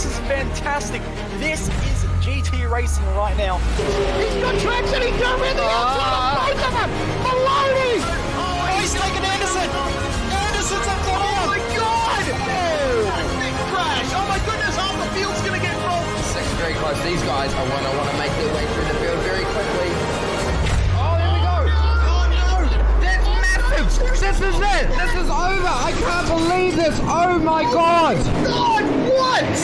this is fantastic. This is GT racing right now. He's got traction, he's got rid of the outside of both of them. Maloney! Oh, he's taken Anderson. Anderson's up the Oh my God! big crash. Oh my goodness, half the field's going to get rolled. Second very close. These guys are want to make their way through the field very quickly. Oh, here we go. Oh no, that's massive. This is it. This is over. I can't believe this. Oh my God. God, what?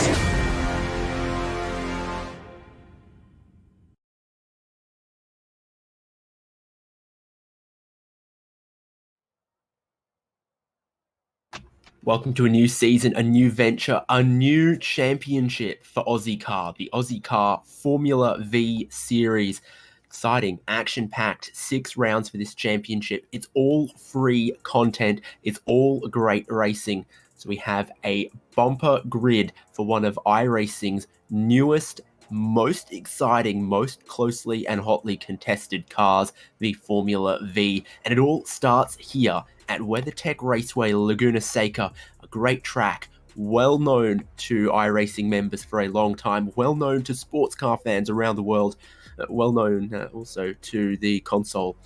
Welcome to a new season, a new venture, a new championship for OZICAR, the OZICAR Formula Vee Series. Exciting, action-packed, 6 rounds for this championship. It's all free content. It's all great racing. So we have a bumper grid for one of iRacing's newest, most exciting, most closely and hotly contested cars, the Formula Vee. And it all starts here at WeatherTech Raceway, Laguna, Seca, a great track, well known to iRacing members for a long time, well known to sports car fans around the world, well known also to the console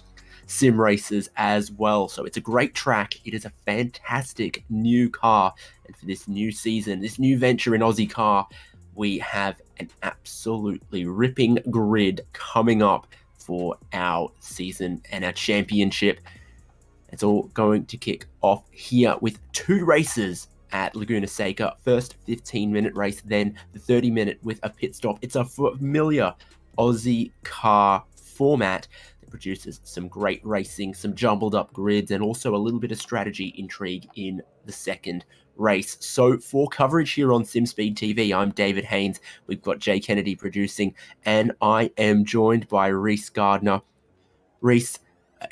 sim racers as well. So it's a great track. It is a fantastic new car. And for this new season, this new venture in OZICAR, we have an absolutely ripping grid coming up for our season and our championship. It's all going to kick off here with 2 races at Laguna Seca. First 15-minute race, then the 30-minute with a pit stop. It's a familiar Aussie car format that produces some great racing, some jumbled up grids, and also a little bit of strategy intrigue in the second race. So for coverage here on SimSpeed TV, I'm David Haynes. We've got Jay Kennedy producing, and I am joined by Reese Gardner. Reese,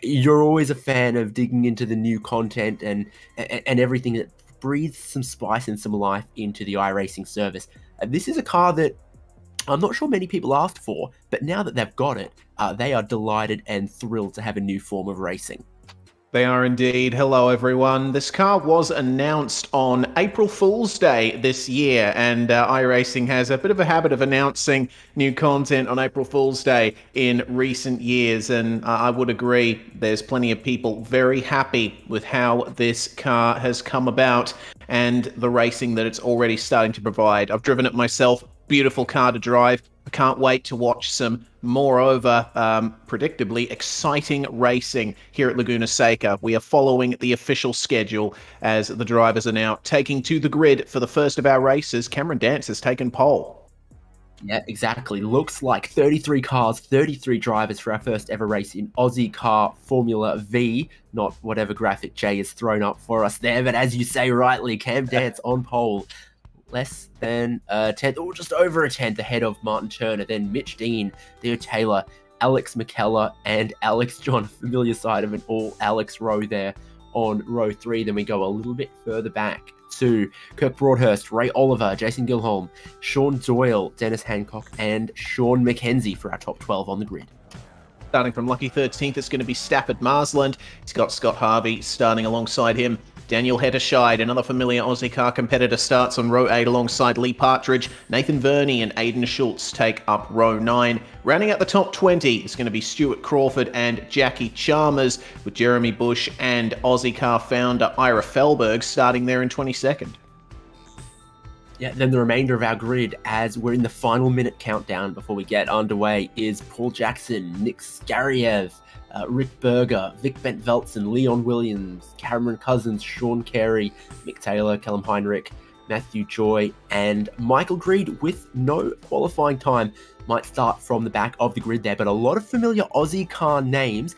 you're always a fan of digging into the new content and everything that breathes some spice and some life into the iRacing service. This is a car that I'm not sure many people asked for, but now that they've got it, they are delighted and thrilled to have a new form of racing. They are indeed. Hello, everyone. This car was announced on April Fool's Day this year, and iRacing has a bit of a habit of announcing new content on April Fool's Day in recent years, and I would agree there's plenty of people very happy with how this car has come about and the racing that it's already starting to provide. I've driven it myself. Beautiful car to drive. I can't wait to watch some, moreover, predictably exciting racing here at Laguna Seca. We are following the official schedule as the drivers are now taking to the grid for the first of our races. Cameron Dance has taken pole. Yeah, exactly. Looks like 33 cars, 33 drivers for our first ever race in OZICAR Formula Vee. Not whatever graphic Jay has thrown up for us there, but as you say rightly, Cam Dance on pole. Less than a tenth, or just over a tenth ahead of Martin Turner, then Mitch Dean, Theo Taylor, Alex McKellar, and Alex John, familiar side of an all Alex row there on row 3. Then we go a little bit further back to Kirk Broadhurst, Ray Oliver, Jason Gilholm, Sean Doyle, Dennis Hancock, and Sean McKenzie for our top 12 on the grid. Starting from lucky 13th, it's going to be Stafford Marsland. He's got Scott Harvey starting alongside him. Daniel Hetterscheid, another familiar Aussie car competitor, starts on row 8 alongside Lee Partridge. Nathan Verney and Aidan Schultz take up row 9. Rounding out the top 20 is going to be Stuart Crawford and Jackie Chalmers, with Jeremy Bush and Aussie car founder Ira Felberg starting there in 22nd. Yeah, then the remainder of our grid, as we're in the final minute countdown before we get underway, is Paul Jackson, Nick Skariev, Rick Berger, Vic Bent-Veltzen, Leon Williams, Cameron Cousins, Sean Carey, Mick Taylor, Callum Heinrich, Matthew Joy, and Michael Greed with no qualifying time. Might start from the back of the grid there, but a lot of familiar Aussie car names,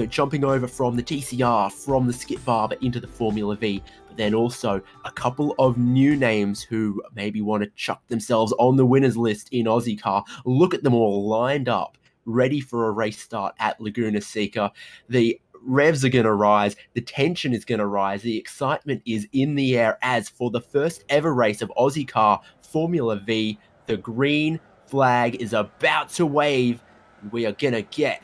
jumping over from the TCR, from the Skip Barber into the Formula Vee, but then also a couple of new names who maybe want to chuck themselves on the winners list in Aussie car. Look at them all lined up, ready for a race start at Laguna Seca. The revs are going to rise, the tension is going to rise, the excitement is in the air as for the first ever race of Aussie car Formula Vee, the green flag is about to wave. We are going to get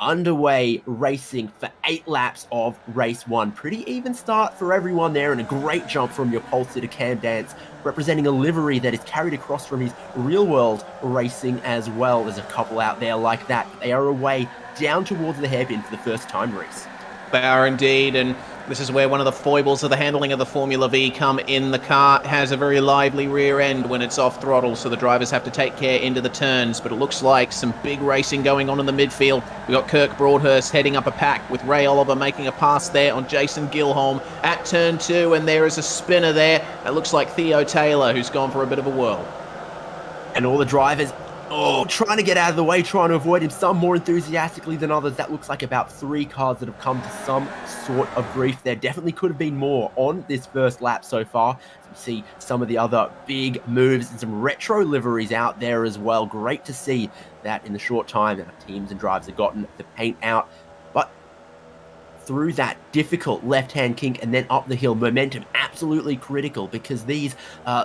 underway racing for 8 laps of race 1. Pretty even start for everyone there, and a great jump from your pole sitter Cam Dance, representing a livery that is carried across from his real-world racing as well. There's a couple out there like that, but they are away down towards the hairpin for the first time race. They are indeed, and this is where one of the foibles of the handling of the Formula V come in. The car has a very lively rear end when it's off throttle, so the drivers have to take care into the turns, but it looks like some big racing going on in the midfield. We've got Kirk Broadhurst heading up a pack with Ray Oliver making a pass there on Jason Gilholm at turn 2, and there is a spinner there. It looks like Theo Taylor, who's gone for a bit of a whirl. And all the drivers, trying to get out of the way, trying to avoid him, some more enthusiastically than others. That looks like about 3 cars that have come to some sort of grief. There definitely could have been more on this first lap so far. You see some of the other big moves and some retro liveries out there as well. Great to see that in the short time that our teams and drivers have gotten the paint out. But through that difficult left-hand kink and then up the hill, momentum absolutely critical, because these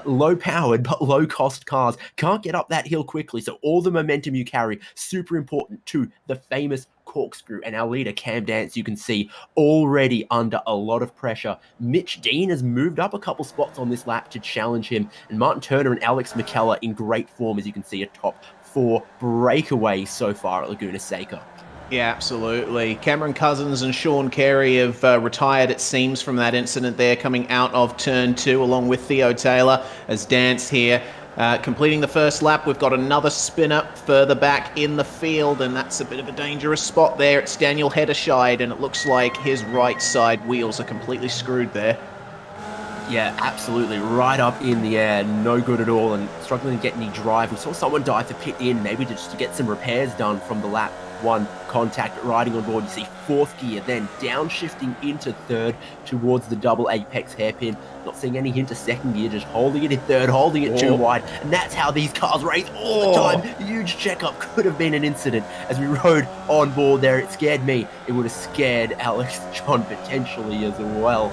low-powered but low-cost cars can't get up that hill quickly. So all the momentum you carry, super important to the famous corkscrew. And our leader, Cam Dance, you can see already under a lot of pressure. Mitch Dean has moved up a couple spots on this lap to challenge him. And Martin Turner and Alex McKellar in great form, as you can see, a top 4 breakaway so far at Laguna Seca. Yeah, absolutely. Cameron Cousins and Sean Carey have retired, it seems, from that incident there, coming out of turn 2, along with Theo Taylor as Dance here. Completing the first lap, we've got another spinner further back in the field, and that's a bit of a dangerous spot there. It's Daniel Hedderscheid, and it looks like his right side wheels are completely screwed there. Yeah, absolutely. Right up in the air. No good at all, and struggling to get any drive. We saw someone dive to pit in, maybe just to get some repairs done from the lap 1 contact riding on board. You see 4th gear, then downshifting into 3rd towards the double apex hairpin. Not seeing any hint of 2nd gear, just holding it in 3rd, holding it too wide. And that's how these cars race all the time. Huge checkup. Could have been an incident as we rode on board there. It scared me. It would have scared Alex John potentially as well.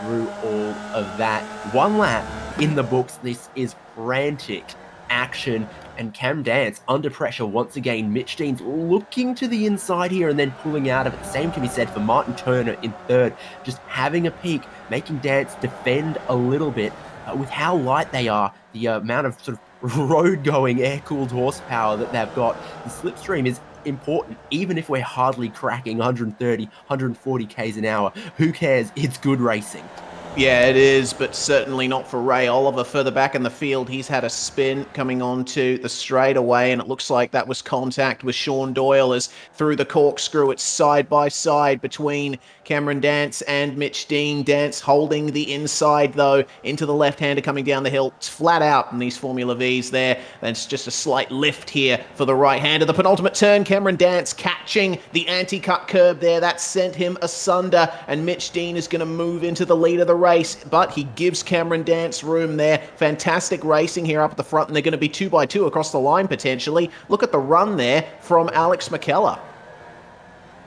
Through all of that. 1 lap in the books. This is frantic action, and Cam Dance under pressure once again. Mitch Dean's looking to the inside here and then pulling out of it. Same can be said for Martin Turner in 3rd, just having a peek, making Dance defend a little bit. With how light they are, the amount of sort of road-going air-cooled horsepower that they've got, the slipstream is important, even if we're hardly cracking 130, 140 k's an hour. Who cares? It's good racing. Yeah, it is, but certainly not for Ray Oliver. Further back in the field, he's had a spin coming onto the straightaway, and it looks like that was contact with Sean Doyle as through the corkscrew. It's side by side between Cameron Dance and Mitch Dean. Dance holding the inside, though, into the left-hander coming down the hill. It's flat out in these Formula Vs there. And it's just a slight lift here for the right-hander. The penultimate turn, Cameron Dance catching the anti-cut curb there. That sent him asunder, and Mitch Dean is going to move into the lead of the race, but he gives Cameron Dance room there. Fantastic racing here up at the front, and they're going to be 2x2 across the line potentially. Look at the run there from Alex McKellar.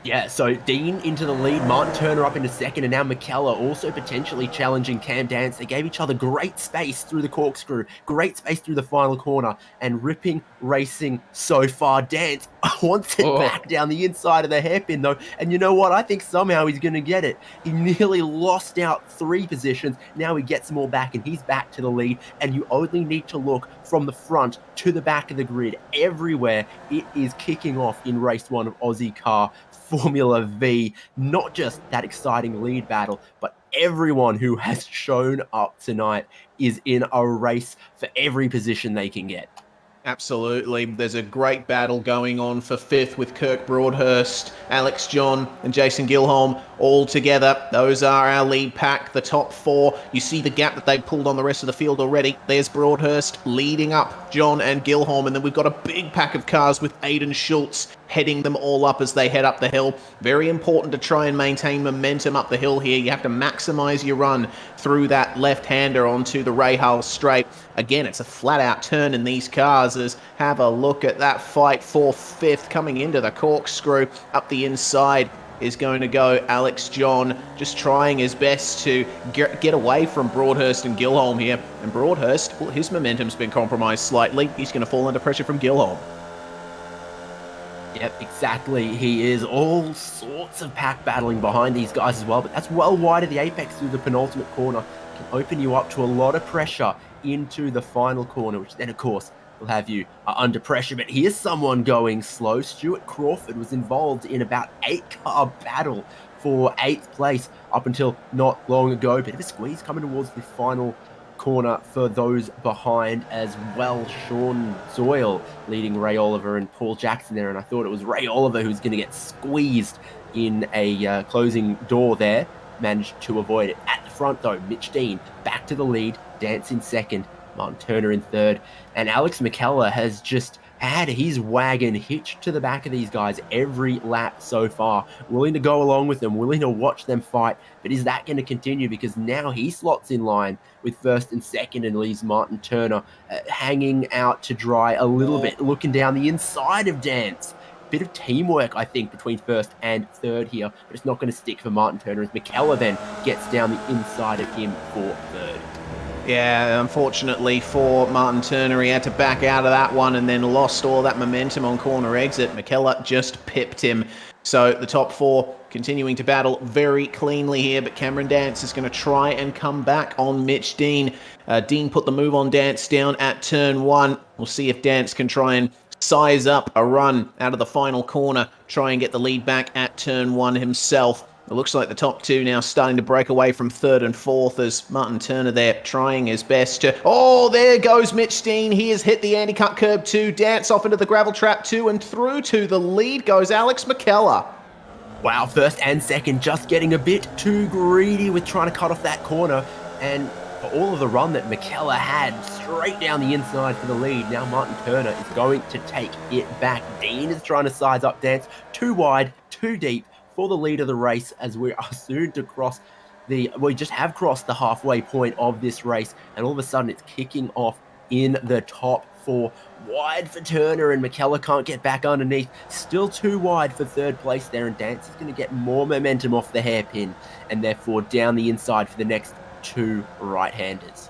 Yeah, so Dean into the lead, Martin Turner up into 2nd, and now McKellar also potentially challenging Cam Dance. They gave each other great space through the corkscrew, great space through the final corner, and ripping racing so far. Dance wants it back down the inside of the hairpin, though, and you know what? I think somehow he's going to get it. He nearly lost out 3 positions. Now he gets them all back, and he's back to the lead, and you only need to look from the front to the back of the grid. Everywhere it is kicking off in race 1 of OZICAR Formula V. Not just that exciting lead battle, but everyone who has shown up tonight is in a race for every position they can get. Absolutely. There's a great battle going on for 5th with Kirk Broadhurst, Alex John and Jason Gilholm all together. Those are our lead pack, the top 4. You see the gap that they've pulled on the rest of the field already. There's Broadhurst leading up John and Gilholm, and then we've got a big pack of cars with Aiden Schultz heading them all up as they head up the hill. Very important to try and maintain momentum up the hill here. You have to maximize your run through that left-hander onto the Rahal straight. Again, it's a flat-out turn in these cars. As have a look at that fight for 5th coming into the corkscrew. Up the inside is going to go Alex John, just trying his best to get away from Broadhurst and Gilholm here. And Broadhurst, well, his momentum's been compromised slightly. He's going to fall under pressure from Gilholm. Yep, exactly. He is all sorts of pack battling behind these guys as well, but that's well wide of the apex through the penultimate corner. Can open you up to a lot of pressure into the final corner, which then, of course, will have you under pressure. But here's someone going slow. Stuart Crawford was involved in about 8-car battle for 8th place up until not long ago. Bit of a squeeze coming towards the final corner for those behind as well. Sean Zoyle leading Ray Oliver and Paul Jackson there, and I thought it was Ray Oliver who was going to get squeezed in a closing door there. Managed to avoid it. At the front though, Mitch Dean back to the lead, Dance in second, Martin Turner in third, and Alex McKellar has just had his wagon hitched to the back of these guys every lap so far, willing to go along with them, willing to watch them fight. But is that going to continue? Because now he slots in line with first and second and leaves Martin Turner hanging out to dry a little bit, looking down the inside of Dance. Bit of teamwork, I think, between first and third here, but it's not going to stick for Martin Turner as McKellar then gets down the inside of him for third. Yeah, unfortunately for Martin Turner, he had to back out of that one and then lost all that momentum on corner exit. McKellar just pipped him. So the top four continuing to battle very cleanly here, but Cameron Dance is going to try and come back on Mitch Dean. Dean put the move on Dance down at turn one. We'll see if Dance can try and size up a run out of the final corner, try and get the lead back at turn one himself. It looks like the top two now starting to break away from third and fourth as Martin Turner there trying his best to... Oh, there goes Mitch Dean. He has hit the anti-cut curb two, Dance off into the gravel trap two, and through to the lead goes Alex McKellar. Wow, first and second just getting a bit too greedy with trying to cut off that corner, and for all of the run that McKellar had straight down the inside for the lead, now Martin Turner is going to take it back. Dean is trying to size up Dance, too wide, too deep for the lead of the race as we are soon to cross we just have crossed the halfway point of this race, and all of a sudden it's kicking off in the top four. Wide for Turner, and McKellar can't get back underneath. Still too wide for third place there, and Dance is going to get more momentum off the hairpin and therefore down the inside for the next two right-handers.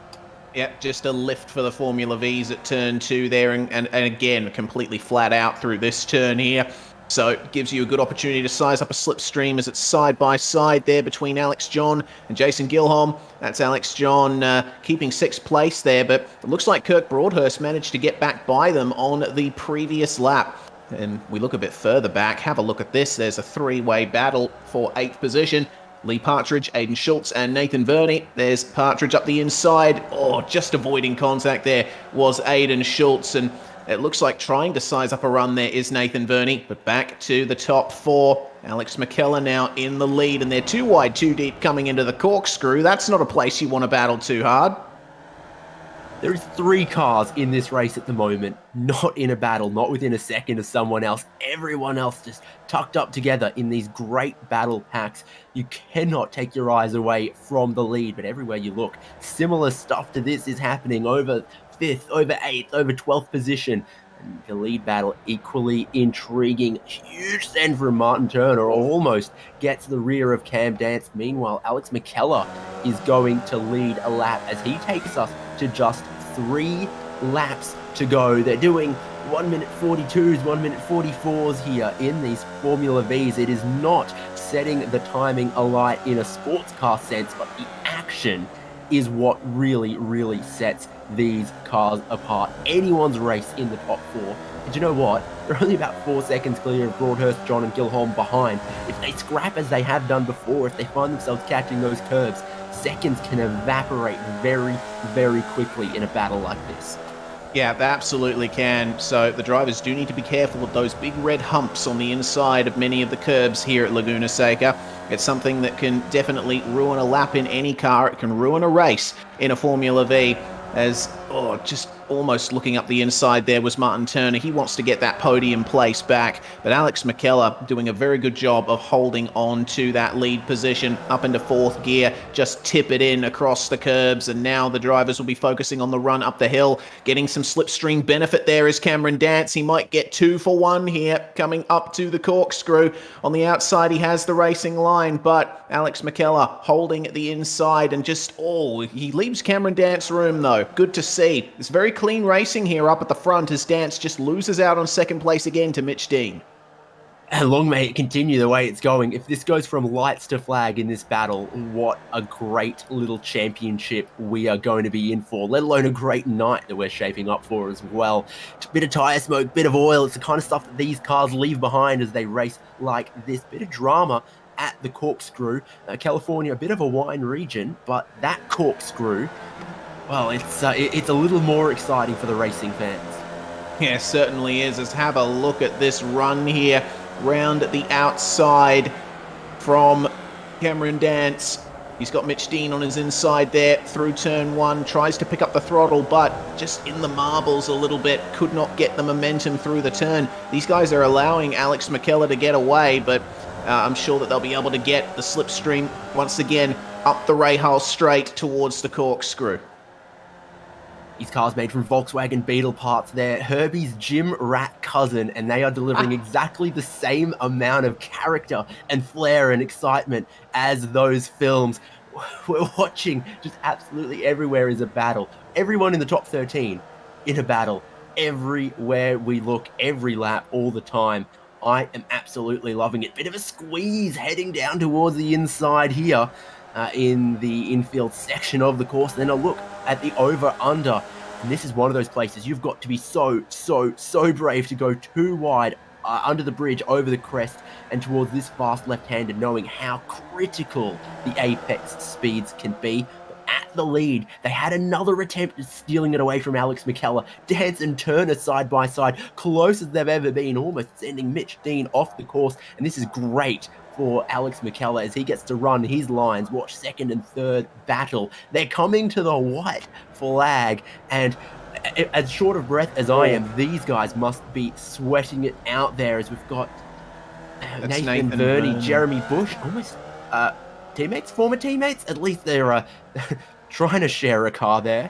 Yep, just a lift for the Formula V's at turn two there, and again, completely flat out through this turn here. So it gives you a good opportunity to size up a slipstream as it's side by side there between Alex John and Jason Gilholm. That's Alex John keeping sixth place there, but it looks like Kirk Broadhurst managed to get back by them on the previous lap. And we look a bit further back, have a look at this. There's a three-way battle for 8th position. Lee Partridge, Aidan Schultz, and Nathan Verney. There's Partridge up the inside. Oh, just avoiding contact there was Aidan Schultz, and it looks like trying to size up a run there is Nathan Verney, but back to the top four. Alex McKellar now in the lead, and they're too wide, too deep coming into the corkscrew. That's not a place you want to battle too hard. There's 3 cars in this race at the moment, not in a battle, not within a second of someone else. Everyone else just tucked up together in these great battle packs. You cannot take your eyes away from the lead, but everywhere you look, similar stuff to this is happening over 5th, over 8th, over 12th position. And the lead battle equally intriguing. Huge send from Martin Turner, almost gets the rear of Cam Dance. Meanwhile, Alex McKellar is going to lead a lap as he takes us to just 3 laps to go. They're doing 1 minute 42s, 1 minute 44s here in these Formula V's. It is not setting the timing alight in a sports car sense, but the action is what really, really sets these cars apart. Anyone's race in the top 4. And you know what? They're only about 4 seconds clear of Broadhurst, John, and Gilholm behind. If they scrap as they have done before, if they find themselves catching those curves, seconds can evaporate very, very quickly in a battle like this. Yeah, they absolutely can. So the drivers do need to be careful of those big red humps on the inside of many of the curbs here at Laguna Seca. It's something that can definitely ruin a lap in any car. It can ruin a race in a Formula V. As, just almost looking up the inside there was Martin Turner. He wants to get that podium place back, but Alex McKellar doing a very good job of holding on to that lead position up into 4th gear, just tip it in across the curbs, and now the drivers will be focusing on the run up the hill. Getting some slipstream benefit there is Cameron Dance. He might get 2 for 1 here, coming up to the corkscrew. On the outside, he has the racing line, but Alex McKellar holding the inside and just, he leaves Cameron Dance room though. Good to see. It's very clean racing here up at the front as Dance just loses out on 2nd place again to Mitch Dean. And long may it continue the way it's going. If this goes from lights to flag in this battle, what a great little championship we are going to be in for, let alone a great night that we're shaping up for as well. Bit of tyre smoke, bit of oil, it's the kind of stuff that these cars leave behind as they race like this. Bit of drama at the corkscrew. California, a bit of a wine region, but that corkscrew, well, it's a little more exciting for the racing fans. Yeah, certainly is. Let's have a look at this run here. Round the outside from Cameron Dance. He's got Mitch Dean on his inside there through turn one. Tries to pick up the throttle, but just in the marbles a little bit. Could not get the momentum through the turn. These guys are allowing Alex McKellar to get away, but I'm sure that they'll be able to get the slipstream once again up the Rahal straight towards the corkscrew. These cars made from Volkswagen Beetle parts. They're Herbie's gym rat cousin, and they are delivering exactly the same amount of character and flair and excitement as those films. We're watching just absolutely everywhere is a battle. Everyone in the top 13 in a battle. Everywhere we look, every lap, all the time. I am absolutely loving it. Bit of a squeeze heading down towards the inside here. In the infield section of the course. Then a look at the over-under. And this is one of those places you've got to be so brave to go too wide under the bridge, over the crest, and towards this fast left-hander, knowing how critical the apex speeds can be. But at the lead, they had another attempt at stealing it away from Alex McKellar. Dance and Turner side by side, close as they've ever been, almost sending Mitch Dean off the course. And this is great for Alex McKellar as he gets to run his lines. Watch second and third battle. They're coming to the white flag, and as short of breath as I am, these guys must be sweating it out there as we've got Nathan Verney, Jeremy Bush, almost teammates, former teammates. At least they're trying to share a car there.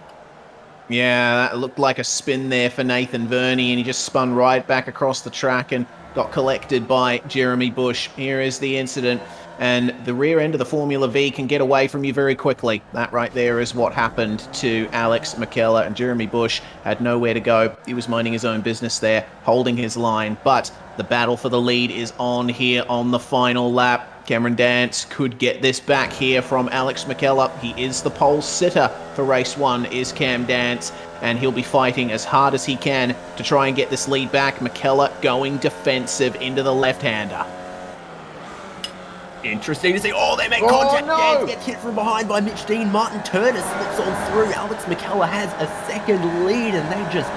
Yeah, that looked like a spin there for Nathan Verney, and he just spun right back across the track and got collected by Jeremy Bush. Here is the incident, and the rear end of the Formula V can get away from you very quickly. That right there is what happened to Alex McKellar, and Jeremy Bush had nowhere to go. He was minding his own business there, holding his line, but the battle for the lead is on here on the final lap. Cameron Dance could get this back here from Alex McKellar. He is the pole sitter for race one, is Cam Dance, and he'll be fighting as hard as he can to try and get this lead back. McKellar going defensive into the left-hander. Interesting to see. Oh, they make contact. No. Dance gets hit from behind by Mitch Dean. Martin Turner slips on through. Alex McKellar has a second lead, and they just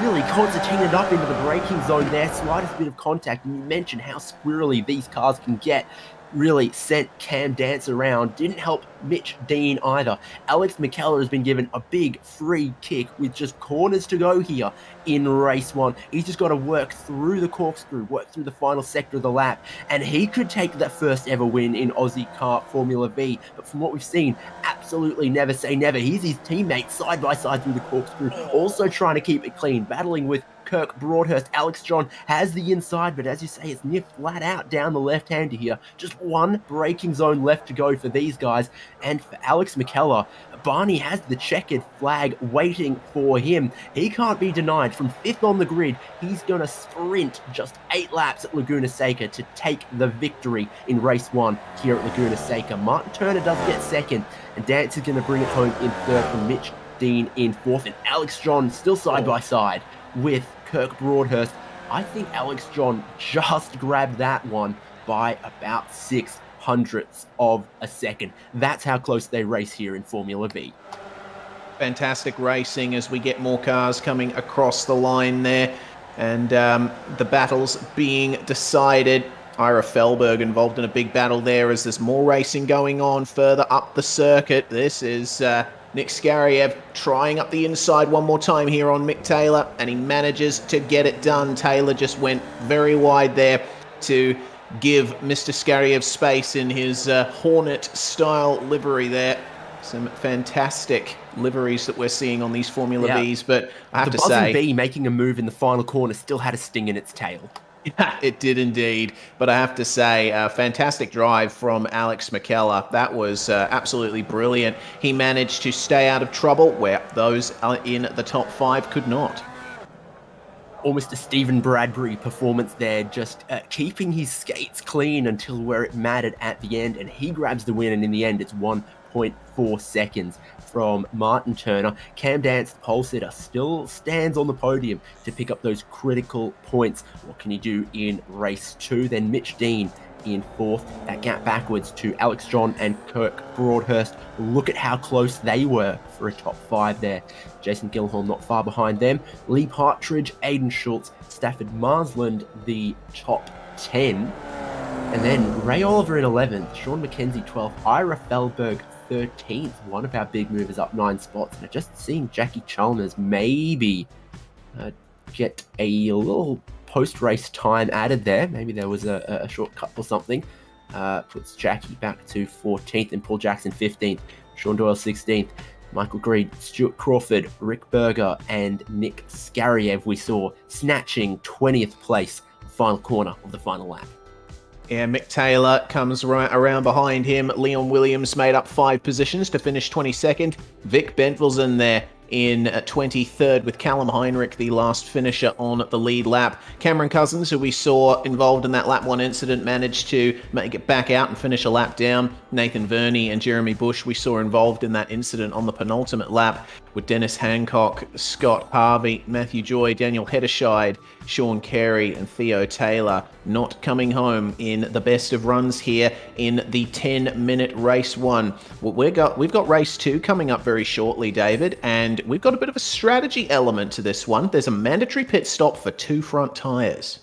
really concertinaed up into the braking zone there. Slightest bit of contact, and you mentioned how squirrely these cars can get. Really sent Cam Dance around. Didn't help Mitch Dean either. Alex McKellar has been given a big free kick with just corners to go here in race one. He's just got to work through the corkscrew, work through the final sector of the lap, and he could take that first ever win in OZICAR Formula V. But from what we've seen, absolutely never say never. He's his teammate side by side through the corkscrew, also trying to keep it clean, battling with Kirk Broadhurst. Alex John has the inside, but as you say, it's near flat out down the left-hander here. Just one braking zone left to go for these guys. And for Alex McKellar, Barney has the checkered flag waiting for him. He can't be denied. From fifth on the grid, he's going to sprint just 8 laps at Laguna Seca to take the victory in race one here at Laguna Seca. Martin Turner does get second, and Dance is going to bring it home in third from Mitch Dean in fourth. And Alex John still side by side with Kirk Broadhurst. I think Alex John just grabbed that one by about 0.06 of a second. That's how close they race here in Formula V. Fantastic racing as we get more cars coming across the line there, and the battles being decided. Ira Felberg involved in a big battle there as there's more racing going on further up the circuit. This is Nick Skariev trying up the inside one more time here on Mick Taylor, and he manages to get it done. Taylor just went very wide there to give Mr. Skariev space in his Hornet-style livery there. Some fantastic liveries that we're seeing on these Formula Vs, but I have to say... The Buzzing Bee making a move in the final corner still had a sting in its tail. Yeah, it did indeed. But I have to say, a fantastic drive from Alex McKellar. That was absolutely brilliant. He managed to stay out of trouble where those in the top 5 could not. almost a Stephen Bradbury performance there, just keeping his skates clean until where it mattered at the end, and he grabs the win, and in the end it's 1.4 seconds from Martin Turner. Cam Dance, the pole sitter, still stands on the podium to pick up those critical points. What can he do in race 2? Then Mitch Dean in 4th. That gap backwards to Alex John and Kirk Broadhurst. Look at how close they were for a top 5 there. Jason Gilhorn not far behind them. Lee Partridge, Aiden Schultz, Stafford Marsland, the top 10. And then Ray Oliver in 11th, Sean McKenzie 12th, Ira Feldberg 13th, one of our big movers up 9 spots. And just seeing Jackie Chalmers maybe get a little post-race time added there. Maybe there was a shortcut or something. Puts Jackie back to 14th and Paul Jackson 15th, Sean Doyle 16th, Michael Greed, Stuart Crawford, Rick Berger, and Nick Skariev we saw snatching 20th place, final corner of the final lap. Yeah, Mick Taylor comes right around behind him. Leon Williams made up 5 positions to finish 22nd. Vic Bentville's in there in 23rd with Callum Heinrich, the last finisher on the lead lap. Cameron Cousins, who we saw involved in that lap 1 incident, managed to make it back out and finish a lap down. Nathan Verney and Jeremy Bush we saw involved in that incident on the penultimate lap, with Dennis Hancock, Scott Harvey, Matthew Joy, Daniel Hedderscheid, Sean Carey and Theo Taylor not coming home in the best of runs here in the 10-minute race 1. Well, we've got race 2 coming up very shortly, David, and we've got a bit of a strategy element to this one. There's a mandatory pit stop for 2 front tyres.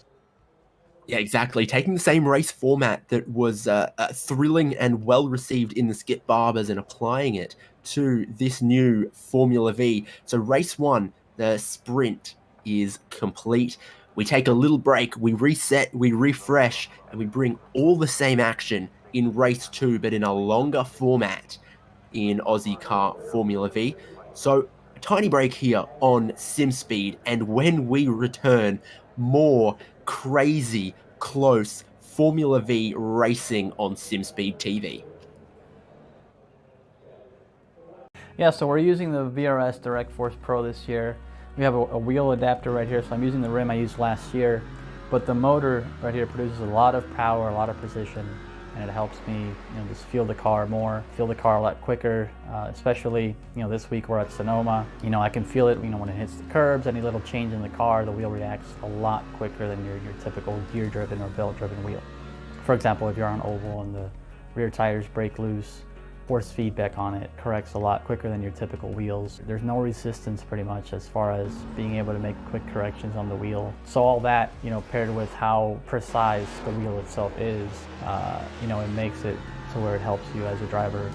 Yeah, exactly. Taking the same race format that was thrilling and well received in the Skip Barbers and applying it to this new Formula V. So race 1, the sprint is complete. We take a little break, we reset, we refresh, and we bring all the same action in race 2, but in a longer format in OZICAR Formula V. So a tiny break here on SimSpeed, and when we return, more crazy, close Formula V racing on SimSpeed TV. Yeah, so we're using the VRS Direct Force Pro this year. We have a wheel adapter right here, so I'm using the rim I used last year, but the motor right here produces a lot of power, a lot of precision, and it helps me, just feel the car more, feel the car a lot quicker, especially, this week we're at Sonoma. I can feel it, when it hits the curbs, any little change in the car, the wheel reacts a lot quicker than your typical gear-driven or belt-driven wheel. For example, if you're on oval and the rear tires break loose, force feedback on it corrects a lot quicker than your typical wheels. There's no resistance pretty much as far as being able to make quick corrections on the wheel. So all that, paired with how precise the wheel itself is, it makes it to where it helps you as a driver,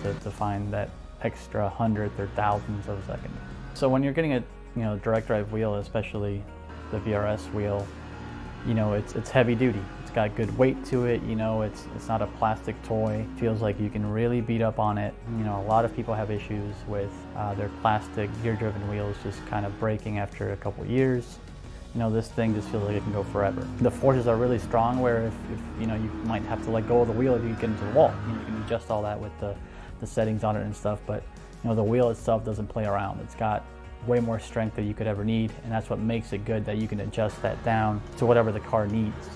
to find that extra hundredth or thousandths of a second. So when you're getting a direct drive wheel, especially the VRS wheel, it's heavy duty. It's got good weight to it, it's not a plastic toy. Feels like you can really beat up on it. A lot of people have issues with their plastic gear-driven wheels just kind of breaking after a couple years. This thing just feels like it can go forever. The forces are really strong where if you might have to let go of the wheel if you get into the wall. You can adjust all that with the settings on it and stuff, but the wheel itself doesn't play around. It's got way more strength than you could ever need, and that's what makes it good, that you can adjust that down to whatever the car needs.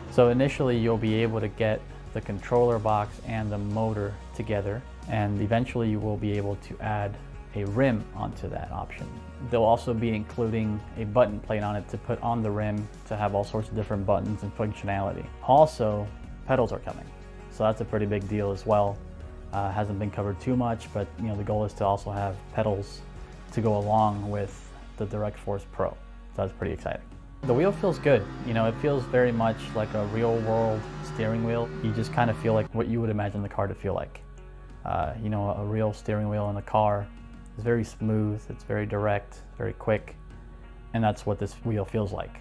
So initially you'll be able to get the controller box and the motor together, and eventually you will be able to add a rim onto that option. They'll also be including a button plate on it to put on the rim to have all sorts of different buttons and functionality. Also, pedals are coming, so that's a pretty big deal as well. Hasn't been covered too much, but the goal is to also have pedals to go along with the Direct Force Pro. So that's pretty exciting. The wheel feels good. It feels very much like a real world steering wheel. You just kind of feel like what you would imagine the car to feel like. A real steering wheel in a car is very smooth, it's very direct, very quick, and that's what this wheel feels like.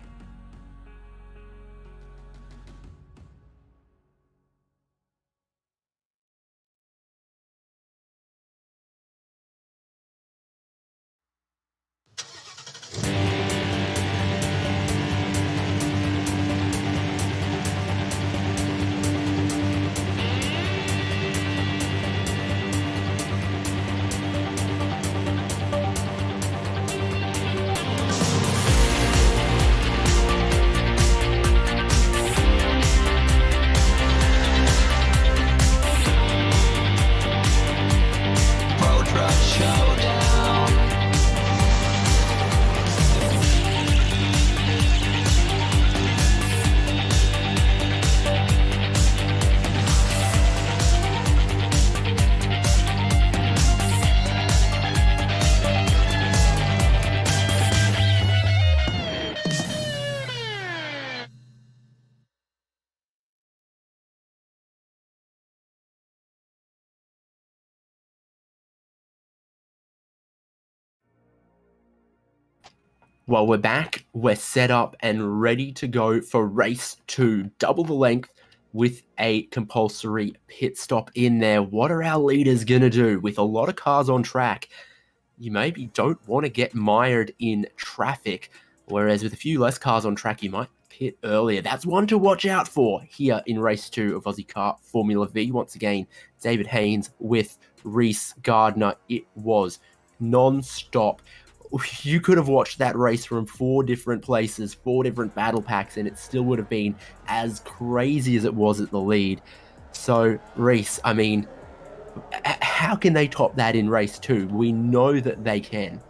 Well, we're back. We're set up and ready to go for race 2. Double the length with a compulsory pit stop in there. What are our leaders going to do? With a lot of cars on track, you maybe don't want to get mired in traffic, whereas with a few less cars on track, you might pit earlier. That's one to watch out for here in race 2 of OZICAR Formula V. Once again, David Haynes with Reese Gardner. It was non-stop. You could have watched that race from 4 different places, 4 different battle packs, and it still would have been as crazy as it was at the lead. So, Reese, I mean, how can they top that in race 2? We know that they can.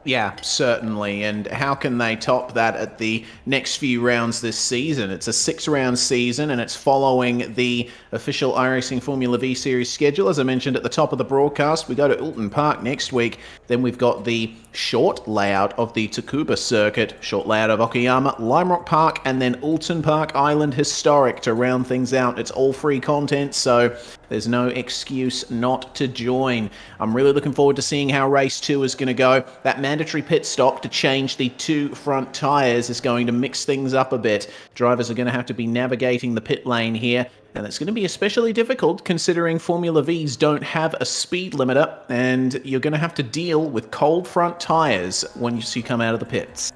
Yeah, certainly. And how can they top that at the next few rounds this season? It's a 6-round season, and it's following the official iRacing Formula Vee Series schedule. As I mentioned at the top of the broadcast, we go to Oulton Park next week. Then we've got the short layout of the Tacubas circuit, short layout of Okayama, Lime Rock Park, and then Oulton Park Island Historic to round things out. It's all free content, so there's no excuse not to join. I'm really looking forward to seeing how race 2 is going to go. That mandatory pit stop to change the 2 front tyres is going to mix things up a bit. Drivers are going to have to be navigating the pit lane here, and it's going to be especially difficult considering Formula V's don't have a speed limiter, and you're going to have to deal with cold front tyres once you come out of the pits.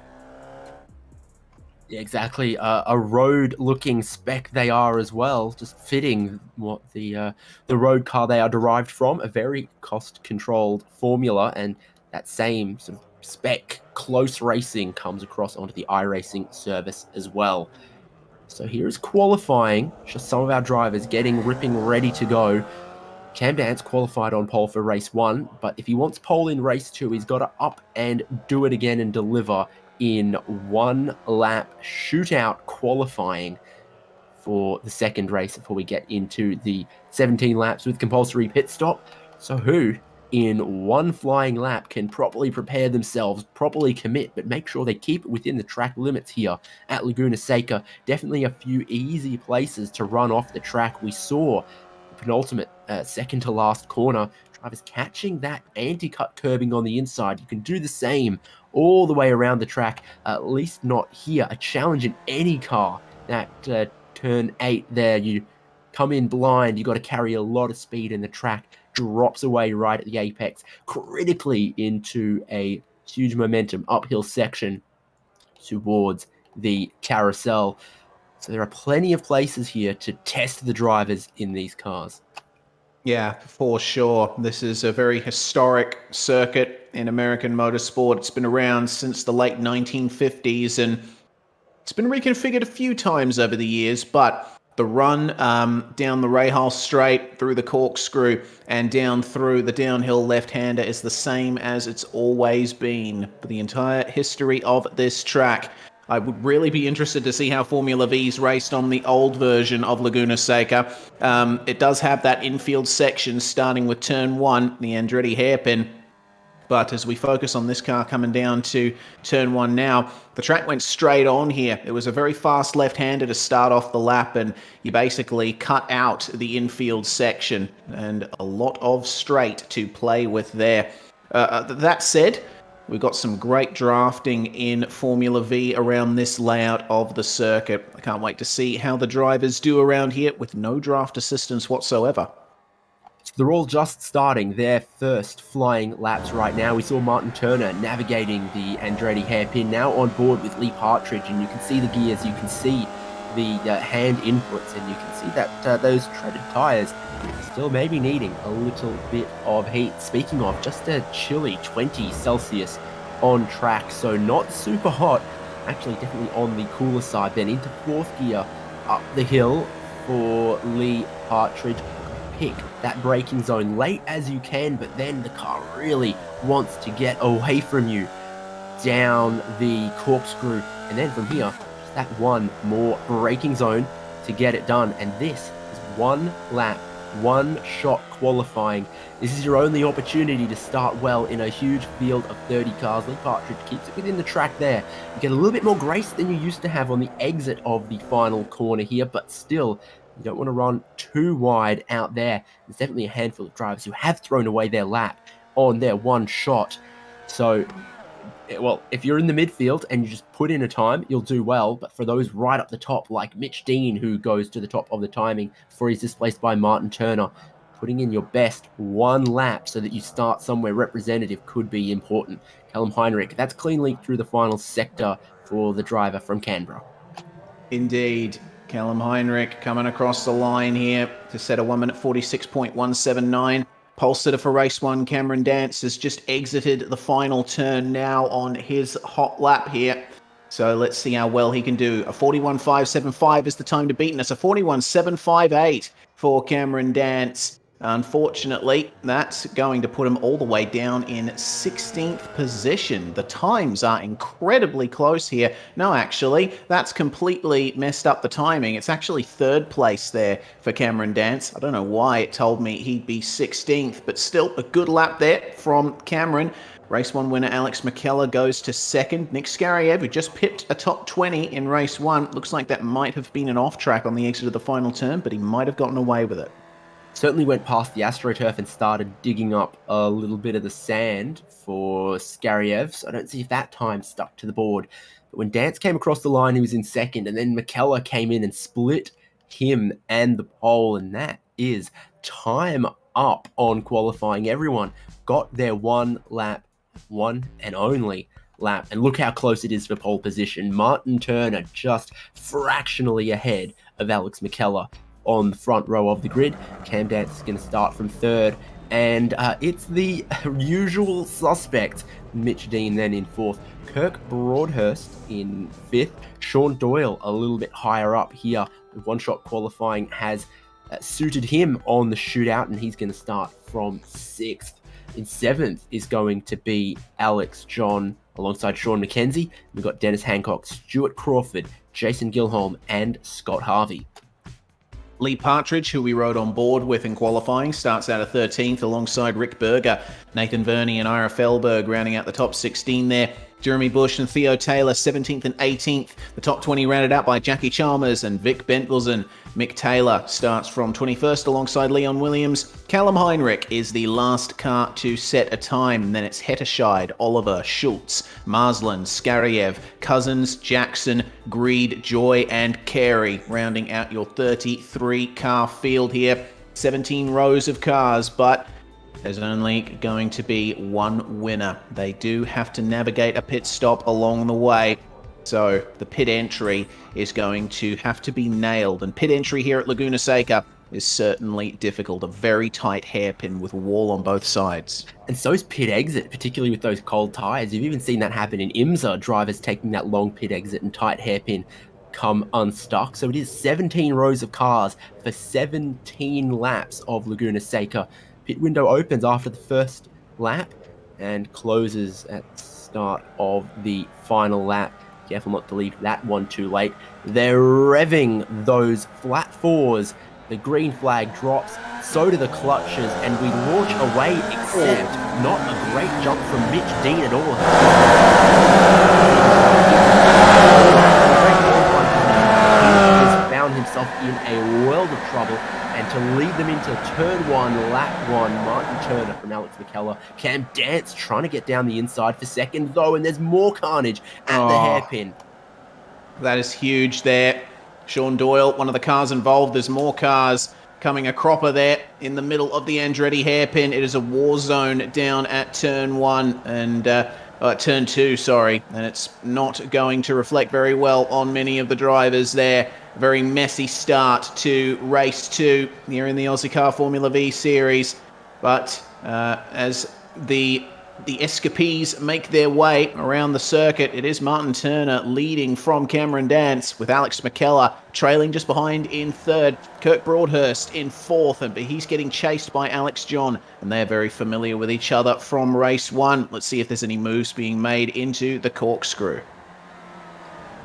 Yeah, exactly. A road-looking spec they are as well, just fitting what the road car they are derived from. A very cost-controlled formula, and that same sort of spec close racing comes across onto the iRacing service as well. So here is qualifying. Just some of our drivers ripping ready to go. Cam Dance qualified on pole for race 1, but if he wants pole in race 2, he's got to up and do it again and deliver in 1 lap shootout qualifying for the second race before we get into the 17 laps with compulsory pit stop. So who in 1 flying lap can properly prepare themselves, properly commit, but make sure they keep it within the track limits here at Laguna Seca. Definitely a few easy places to run off the track. We saw the penultimate second to last corner, drivers catching that anti-cut curbing on the inside. You can do the same all the way around the track, at least not here. A challenge in any car. That turn 8 there, you come in blind, you got to carry a lot of speed, and the track drops away right at the apex, critically into a huge momentum uphill section towards the carousel. So there are plenty of places here to test the drivers in these cars. Yeah, for sure. This is a very historic circuit in American motorsport. It's been around since the late 1950s, and it's been reconfigured a few times over the years, but the run down the Rahal Straight, through the corkscrew, and down through the downhill left-hander is the same as it's always been for the entire history of this track. I would really be interested to see how Formula V's raced on the old version of Laguna Seca. It does have that infield section starting with turn 1, the Andretti hairpin. But as we focus on this car coming down to turn 1 now, the track went straight on here. It was a very fast left-hander to start off the lap, and you basically cut out the infield section, and a lot of straight to play with there. That said, we've got some great drafting in Formula V around this layout of the circuit. I can't wait to see how the drivers do around here with no draft assistance whatsoever. They're all just starting their first flying laps right now. We saw Martin Turner navigating the Andretti hairpin, now on board with Lee Partridge, and you can see the gears, you can see the hand inputs, and you can see that those treaded tyres still maybe needing a little bit of heat. Speaking of, just a chilly 20 Celsius on track, so not super hot, actually definitely on the cooler side. Then into 4th gear, up the hill for Lee Partridge. Pick that braking zone late as you can, but then the car really wants to get away from you down the corkscrew, and then from here, just that one more braking zone to get it done. And this is 1 lap, 1 shot qualifying. This is your only opportunity to start well in a huge field of 30 cars. Lee Partridge keeps it within the track there. You get a little bit more grace than you used to have on the exit of the final corner here, but still, you don't want to run too wide out there. There's definitely a handful of drivers who have thrown away their lap on their 1 shot. So well, if you're in the midfield and you just put in a time, you'll do well. But for those right up the top, like Mitch Dean, who goes to the top of the timing before he's displaced by Martin Turner, putting in your best one lap so that you start somewhere representative could be important. Callum Heinrich, that's clean leak through the final sector for the driver from Canberra. Indeed. Callum Heinrich coming across the line here to set a 1 minute 46.179. Pole sitter for race 1, Cameron Dance, has just exited the final turn now on his hot lap here. So let's see how well he can do. A 41.575 is the time to beat, and it's a 41.758 for Cameron Dance. Unfortunately, that's going to put him all the way down in 16th position. The times are incredibly close here. No, actually, that's completely messed up the timing. It's actually 3rd place there for Cameron Dance. I don't know why it told me he'd be 16th, but still a good lap there from Cameron. Race 1 winner Alex McKellar goes to 2nd. Nick Skariev, who just pipped a top 20 in race 1. Looks like that might have been an off-track on the exit of the final turn, but he might have gotten away with it. Certainly went past the AstroTurf and started digging up a little bit of the sand for Skariev, so I don't see if that time stuck to the board. But when Dance came across the line, he was in 2nd, and then McKellar came in and split him and the pole, and that is time up on qualifying. Everyone got their one lap, one and only lap, and look how close it is for pole position. Martin Turner just fractionally ahead of Alex McKellar on the front row of the grid. Cam Dance is going to start from 3rd, and it's the usual suspects. Mitch Dean then in 4th, Kirk Broadhurst in 5th, Sean Doyle a little bit higher up here. The one-shot qualifying has suited him on the shootout, and he's going to start from 6th. In 7th is going to be Alex John alongside Sean McKenzie. We've got Dennis Hancock, Stuart Crawford, Jason Gilholm, and Scott Harvey. Lee Partridge, who we rode on board with in qualifying, starts out at 13th alongside Rick Berger, Nathan Verney and Ira Felberg rounding out the top 16 there. Jeremy Bush and Theo Taylor 17th and 18th. The top 20 rounded out by Jackie Chalmers and Vic Bentvelsen. Mick Taylor starts from 21st alongside Leon Williams. Callum Heinrich is the last car to set a time. And then it's Hetterscheid, Oliver, Schultz, Marsland, Skariev, Cousins, Jackson, Greed, Joy and Carey rounding out your 33 car field here. 17 rows of cars, but there's only going to be one winner. They do have to navigate a pit stop along the way. So the pit entry is going to have to be nailed. And pit entry here at Laguna Seca is certainly difficult. A very tight hairpin with a wall on both sides. And so's pit exit, particularly with those cold tyres. You've even seen that happen in IMSA, drivers taking that long pit exit and tight hairpin come unstuck. So it is 17 rows of cars for 17 laps of Laguna Seca. Pit window opens after the first lap and closes at the start of the final lap. Careful not to leave that one too late. They're revving those flat fours. The green flag drops, so do the clutches, and we launch away, except not a great jump from Mitch Dean at all. He has found himself in a world of trouble, and to lead them into turn 1, lap 1, Martin Turner from Alex McKellar. Cam Dance trying to get down the inside for 2nd, though, and there's more carnage at the hairpin. That is huge there. Sean Doyle, one of the cars involved. There's more cars coming a cropper there in the middle of the Andretti hairpin. It is a war zone down at turn 1 and turn 2, sorry. And it's not going to reflect very well on many of the drivers there. A very messy start to race 2 here in the OZICAR Formula Vee Series. But as the escapees make their way around the circuit, it is Martin Turner leading from Cameron Dance, with Alex McKellar trailing just behind in 3rd. Kirk Broadhurst in 4th, but he's getting chased by Alex John, and they're very familiar with each other from race 1. Let's see if there's any moves being made into the corkscrew.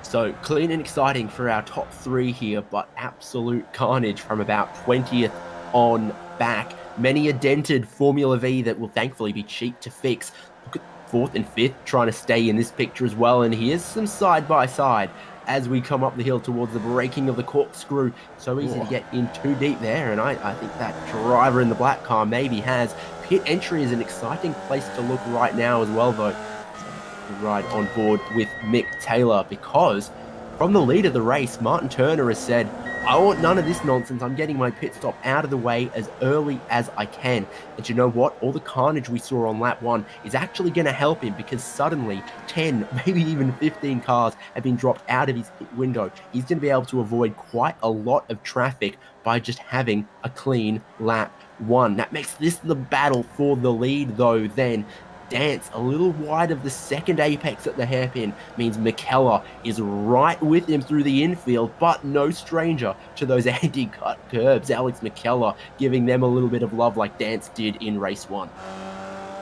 So clean and exciting for our top 3 here, but absolute carnage from about 20th on back. Many a dented Formula V that will thankfully be cheap to fix. Look at 4th and 5th trying to stay in this picture as well. And here's some side-by-side as we come up the hill towards the breaking of the corkscrew. So easy to get in too deep there. And I think that driver in the black car maybe has. Pit entry is an exciting place to look right now as well, though. So ride on board with Mick Taylor, because from the lead of the race, Martin Turner has said, I want none of this nonsense. I'm getting my pit stop out of the way as early as I can. And you know what? All the carnage we saw on lap 1 is actually going to help him, because suddenly 10, maybe even 15 cars have been dropped out of his pit window. He's going to be able to avoid quite a lot of traffic by just having a clean lap 1. That makes this the battle for the lead, though. Then Dance a little wide of the second apex at the hairpin means McKellar is right with him through the infield, but no stranger to those anti-cut curbs. Alex McKellar giving them a little bit of love like Dance did in race 1.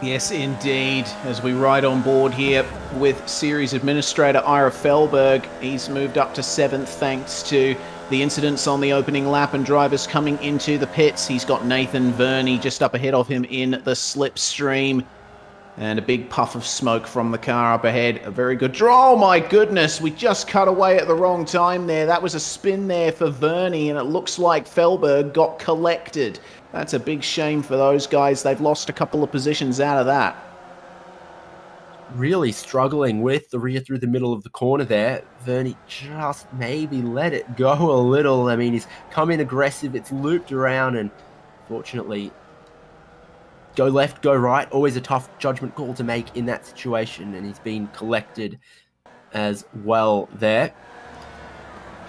Yes, indeed. As we ride on board here with series administrator Ira Felberg, he's moved up to 7th thanks to the incidents on the opening lap and drivers coming into the pits. He's got Nathan Verney just up ahead of him in the slipstream. And a big puff of smoke from the car up ahead. A very good draw. Oh my goodness, we just cut away at the wrong time there. That was a spin there for Verney, and it looks like Felberg got collected. That's a big shame for those guys. They've lost a couple of positions out of that. Really struggling with the rear through the middle of the corner there. Verney just maybe let it go a little. I mean, he's come in aggressive. It's looped around, and fortunately, go left, go right, always a tough judgment call to make in that situation, and he's been collected as well there.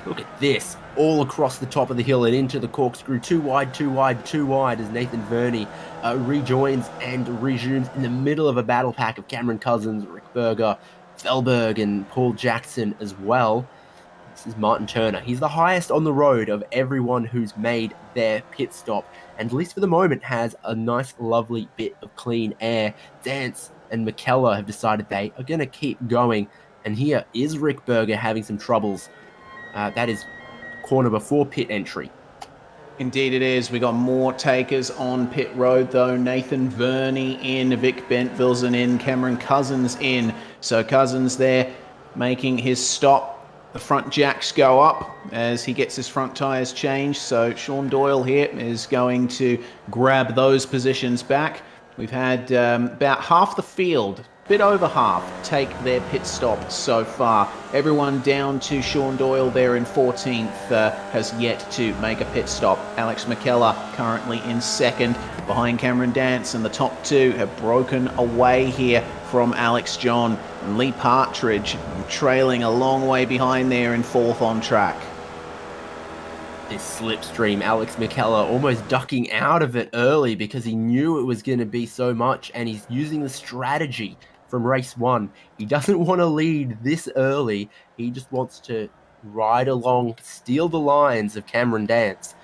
Look at this, all across the top of the hill and into the corkscrew. Too wide, too wide, too wide as Nathan Verney rejoins and resumes in the middle of a battle pack of Cameron Cousins, Rick Berger, Felberg, and Paul Jackson as well. This is Martin Turner. He's the highest on the road of everyone who's made their pit stop, and at least for the moment has a nice, lovely bit of clean air. Dance and McKellar have decided they are going to keep going, and here is Rick Berger having some troubles. That is corner before pit entry. Indeed it is. We got more takers on pit road though. Nathan Verney in, Vic Bentville's in, Cameron Cousins in. So Cousins there making his stop. The front jacks go up as he gets his front tyres changed. So Sean Doyle here is going to grab those positions back. We've had about half the field, bit over half, take their pit stop so far. Everyone down to Sean Doyle there in 14th has yet to make a pit stop. Alex McKellar currently in 2nd, behind Cameron Dance, and the top 2 have broken away here from Alex John. And Lee Partridge trailing a long way behind there in 4th on track. This slipstream, Alex McKellar almost ducking out of it early because he knew it was going to be so much, and he's using the strategy from race 1. He doesn't want to lead this early. He just wants to ride along, steal the lines of Cameron Dance.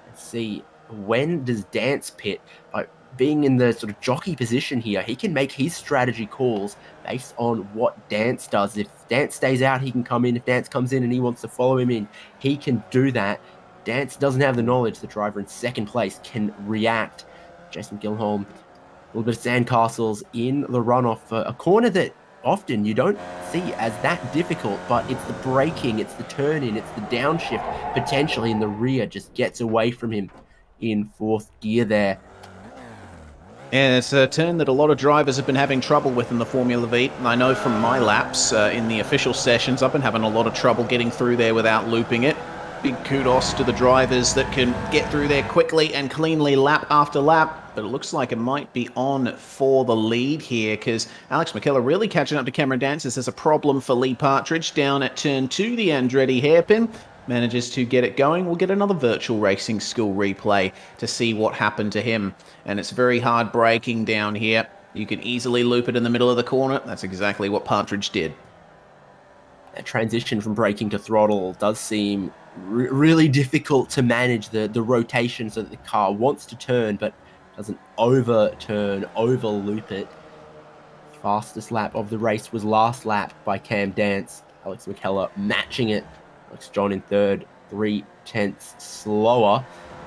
Let's see, when does Dance pit? By being in the sort of jockey position here, he can make his strategy calls based on what Dance does. If Dance stays out, he can come in. If Dance comes in and he wants to follow him in, he can do that. Dance doesn't have the knowledge. The driver in 2nd place can react. Jason Gilholm, a little bit of sandcastles in the runoff for a corner that often you don't see as that difficult, but it's the braking, it's the turn-in, it's the downshift potentially, and the rear just gets away from him in 4th gear there. Yeah, it's a turn that a lot of drivers have been having trouble with in the Formula Vee. I know from my laps in the official sessions, I've been having a lot of trouble getting through there without looping it. Big kudos to the drivers that can get through there quickly and cleanly lap after lap. But it looks like it might be on for the lead here, because Alex McKellar really catching up to Cameron Dance. There's a problem for Lee Partridge down at turn 2, the Andretti hairpin. Manages to get it going. We'll get another virtual racing school replay to see what happened to him. And it's very hard braking down here. You can easily loop it in the middle of the corner. That's exactly what Partridge did. That transition from braking to throttle does seem really difficult to manage, the rotation, so that the car wants to turn but doesn't overturn, overloop it. Fastest lap of the race was last lap by Cam Dance. Alex McKellar matching it. Alex John in 3rd, 0.3 slower.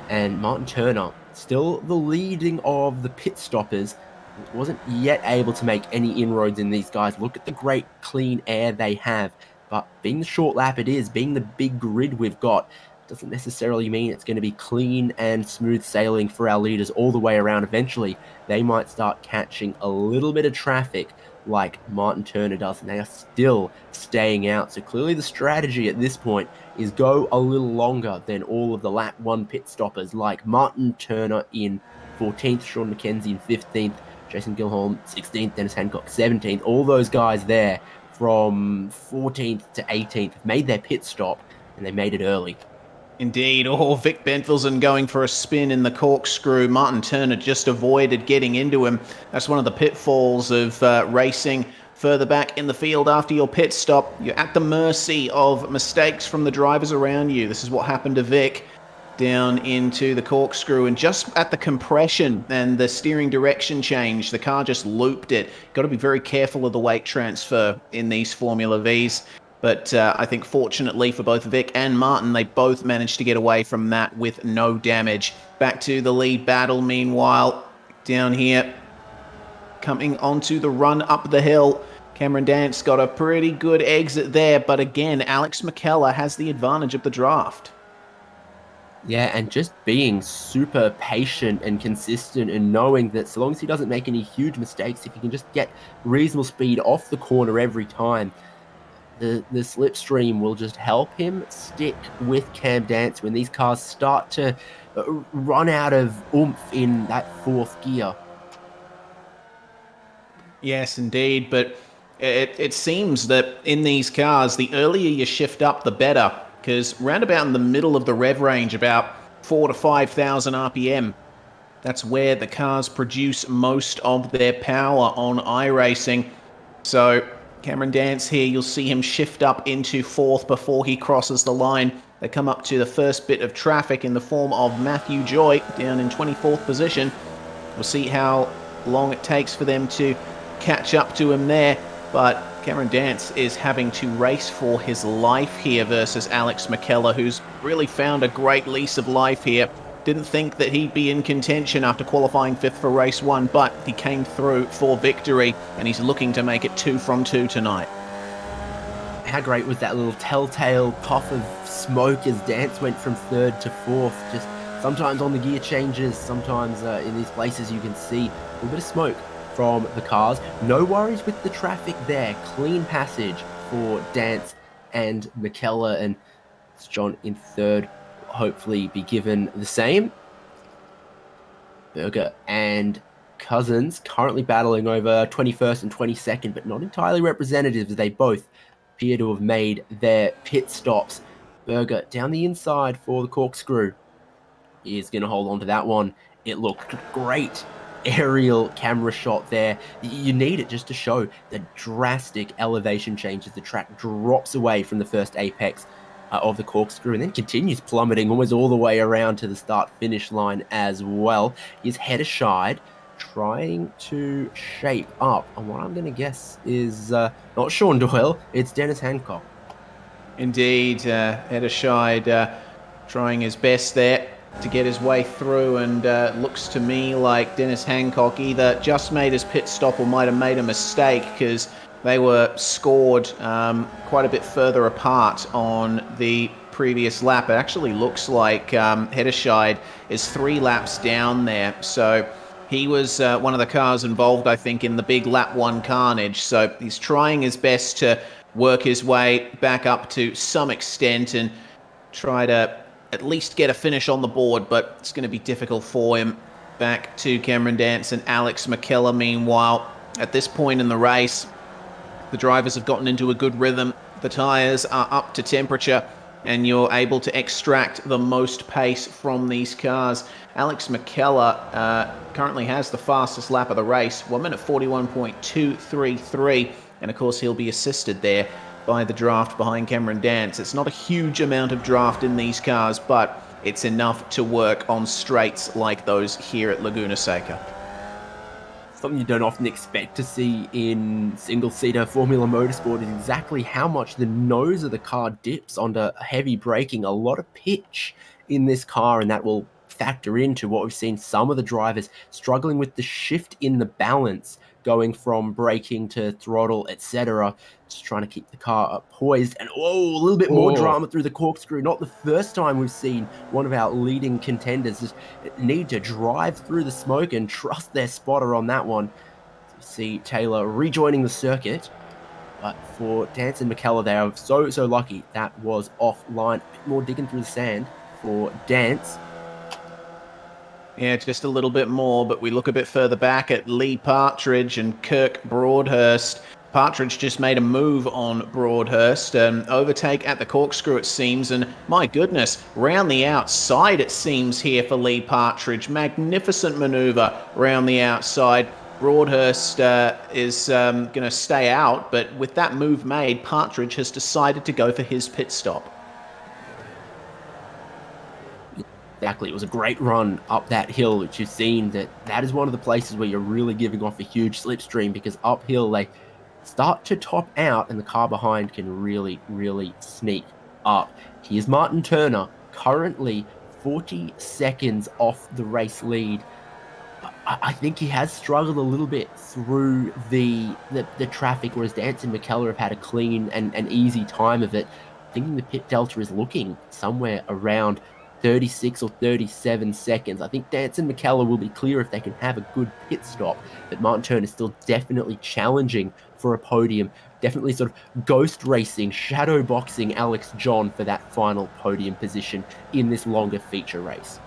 And Martin Turner, still the leading of the pit stoppers, wasn't yet able to make any inroads in these guys. Look at the great clean air they have. But being the short lap it is, being the big grid we've got, doesn't necessarily mean it's going to be clean and smooth sailing for our leaders all the way around. Eventually, they might start catching a little bit of traffic like Martin Turner does, and they are still staying out. So clearly the strategy at this point is go a little longer than all of the lap 1 pit stoppers, like Martin Turner in 14th, Sean McKenzie in 15th, Jason Gilholm 16th, Dennis Hancock 17th. All those guys there from 14th to 18th have made their pit stop, and they made it early. Indeed. Oh, Vic Benthelsen going for a spin in the corkscrew. Martin Turner just avoided getting into him. That's one of the pitfalls of racing further back in the field after your pit stop. You're at the mercy of mistakes from the drivers around you. This is what happened to Vic down into the corkscrew, and just at the compression and the steering direction change, the car just looped it. Got to be very careful of the weight transfer in these Formula Vs. But I think fortunately for both Vic and Martin, they both managed to get away from that with no damage. Back to the lead battle, meanwhile, down here, coming onto the run up the hill. Cameron Dance got a pretty good exit there, but again, Alex McKellar has the advantage of the draft. Yeah, and just being super patient and consistent and knowing that so long as he doesn't make any huge mistakes, if he can just get reasonable speed off the corner every time, the slipstream will just help him stick with Cam Dance when these cars start to run out of oomph in that 4th gear. Yes, indeed, but it seems that in these cars, the earlier you shift up, the better, because round about in the middle of the rev range, about 4,000 to 5,000 RPM, that's where the cars produce most of their power on iRacing. So Cameron Dance here, you'll see him shift up into 4th before he crosses the line. They come up to the first bit of traffic in the form of Matthew Joy down in 24th position. We'll see how long it takes for them to catch up to him there, but Cameron Dance is having to race for his life here versus Alex McKellar, who's really found a great lease of life here. Didn't think that he'd be in contention after qualifying 5th for race 1, but he came through for victory, and he's looking to make it 2 from 2 tonight. How great was that little telltale puff of smoke as Dance went from 3rd to 4th? Just sometimes on the gear changes, sometimes in these places you can see a little bit of smoke from the cars. No worries with the traffic there. Clean passage for Dance and McKellar, and John in 3rd. Hopefully be given the same. Berger and Cousins currently battling over 21st and 22nd, but not entirely representative as they both appear to have made their pit stops. Berger down the inside for the corkscrew. He is going to hold on to that one. It looked great. Aerial camera shot there. You need it just to show the drastic elevation change as the track drops away from the first apex of the corkscrew and then continues plummeting almost all the way around to the start-finish line as well. He's head aside, trying to shape up on what I'm going to guess is not Sean Doyle, it's Dennis Hancock. Indeed, head aside, trying his best there to get his way through, and looks to me like Dennis Hancock either just made his pit stop or might have made a mistake, because they were scored quite a bit further apart on the previous lap. It actually looks like Hedderscheid is 3 laps down there. So he was one of the cars involved, I think, in the big lap 1 carnage. So he's trying his best to work his way back up to some extent and try to at least get a finish on the board, but it's going to be difficult for him. Back to Cameron Dance and Alex McKellar, meanwhile. At this point in the race, the drivers have gotten into a good rhythm. The tyres are up to temperature, and you're able to extract the most pace from these cars. Alex McKellar currently has the fastest lap of the race, 1 minute 41.233, and of course he'll be assisted there by the draft behind Cameron Dance. It's not a huge amount of draft in these cars, but it's enough to work on straights like those here at Laguna Seca. Something you don't often expect to see in single-seater Formula Motorsport is exactly how much the nose of the car dips under heavy braking. A lot of pitch in this car, and that will factor into what we've seen some of the drivers struggling with the shift in the balance, going from braking to throttle, etc. Just trying to keep the car poised. And a little bit more drama through the corkscrew. Not the first time we've seen one of our leading contenders just need to drive through the smoke and trust their spotter on that one. You see Taylor rejoining the circuit. But for Dance and McKellar, they are so lucky. That was offline. A bit more digging through the sand for Dance. Yeah, just a little bit more, but we look a bit further back at Lee Partridge and Kirk Broadhurst. Partridge just made a move on Broadhurst, overtake at the corkscrew it seems, and my goodness, round the outside it seems here for Lee Partridge. Magnificent manoeuvre round the outside. Broadhurst is going to stay out, but with that move made, Partridge has decided to go for his pit stop. Exactly. It was a great run up that hill, which you've seen that is one of the places where you're really giving off a huge slipstream, because uphill they start to top out and the car behind can really sneak up. Here's Martin Turner, currently 40 seconds off the race lead. I think he has struggled a little bit through the traffic, whereas Dance and McKellar have had a clean and easy time of it. Thinking the pit delta is looking somewhere around 36 or 37 seconds. I think Dance and McKellar will be clear if they can have a good pit stop, but Martin Turner is still definitely challenging for a podium, definitely sort of ghost racing, shadow boxing Alex John for that final podium position in this longer feature race.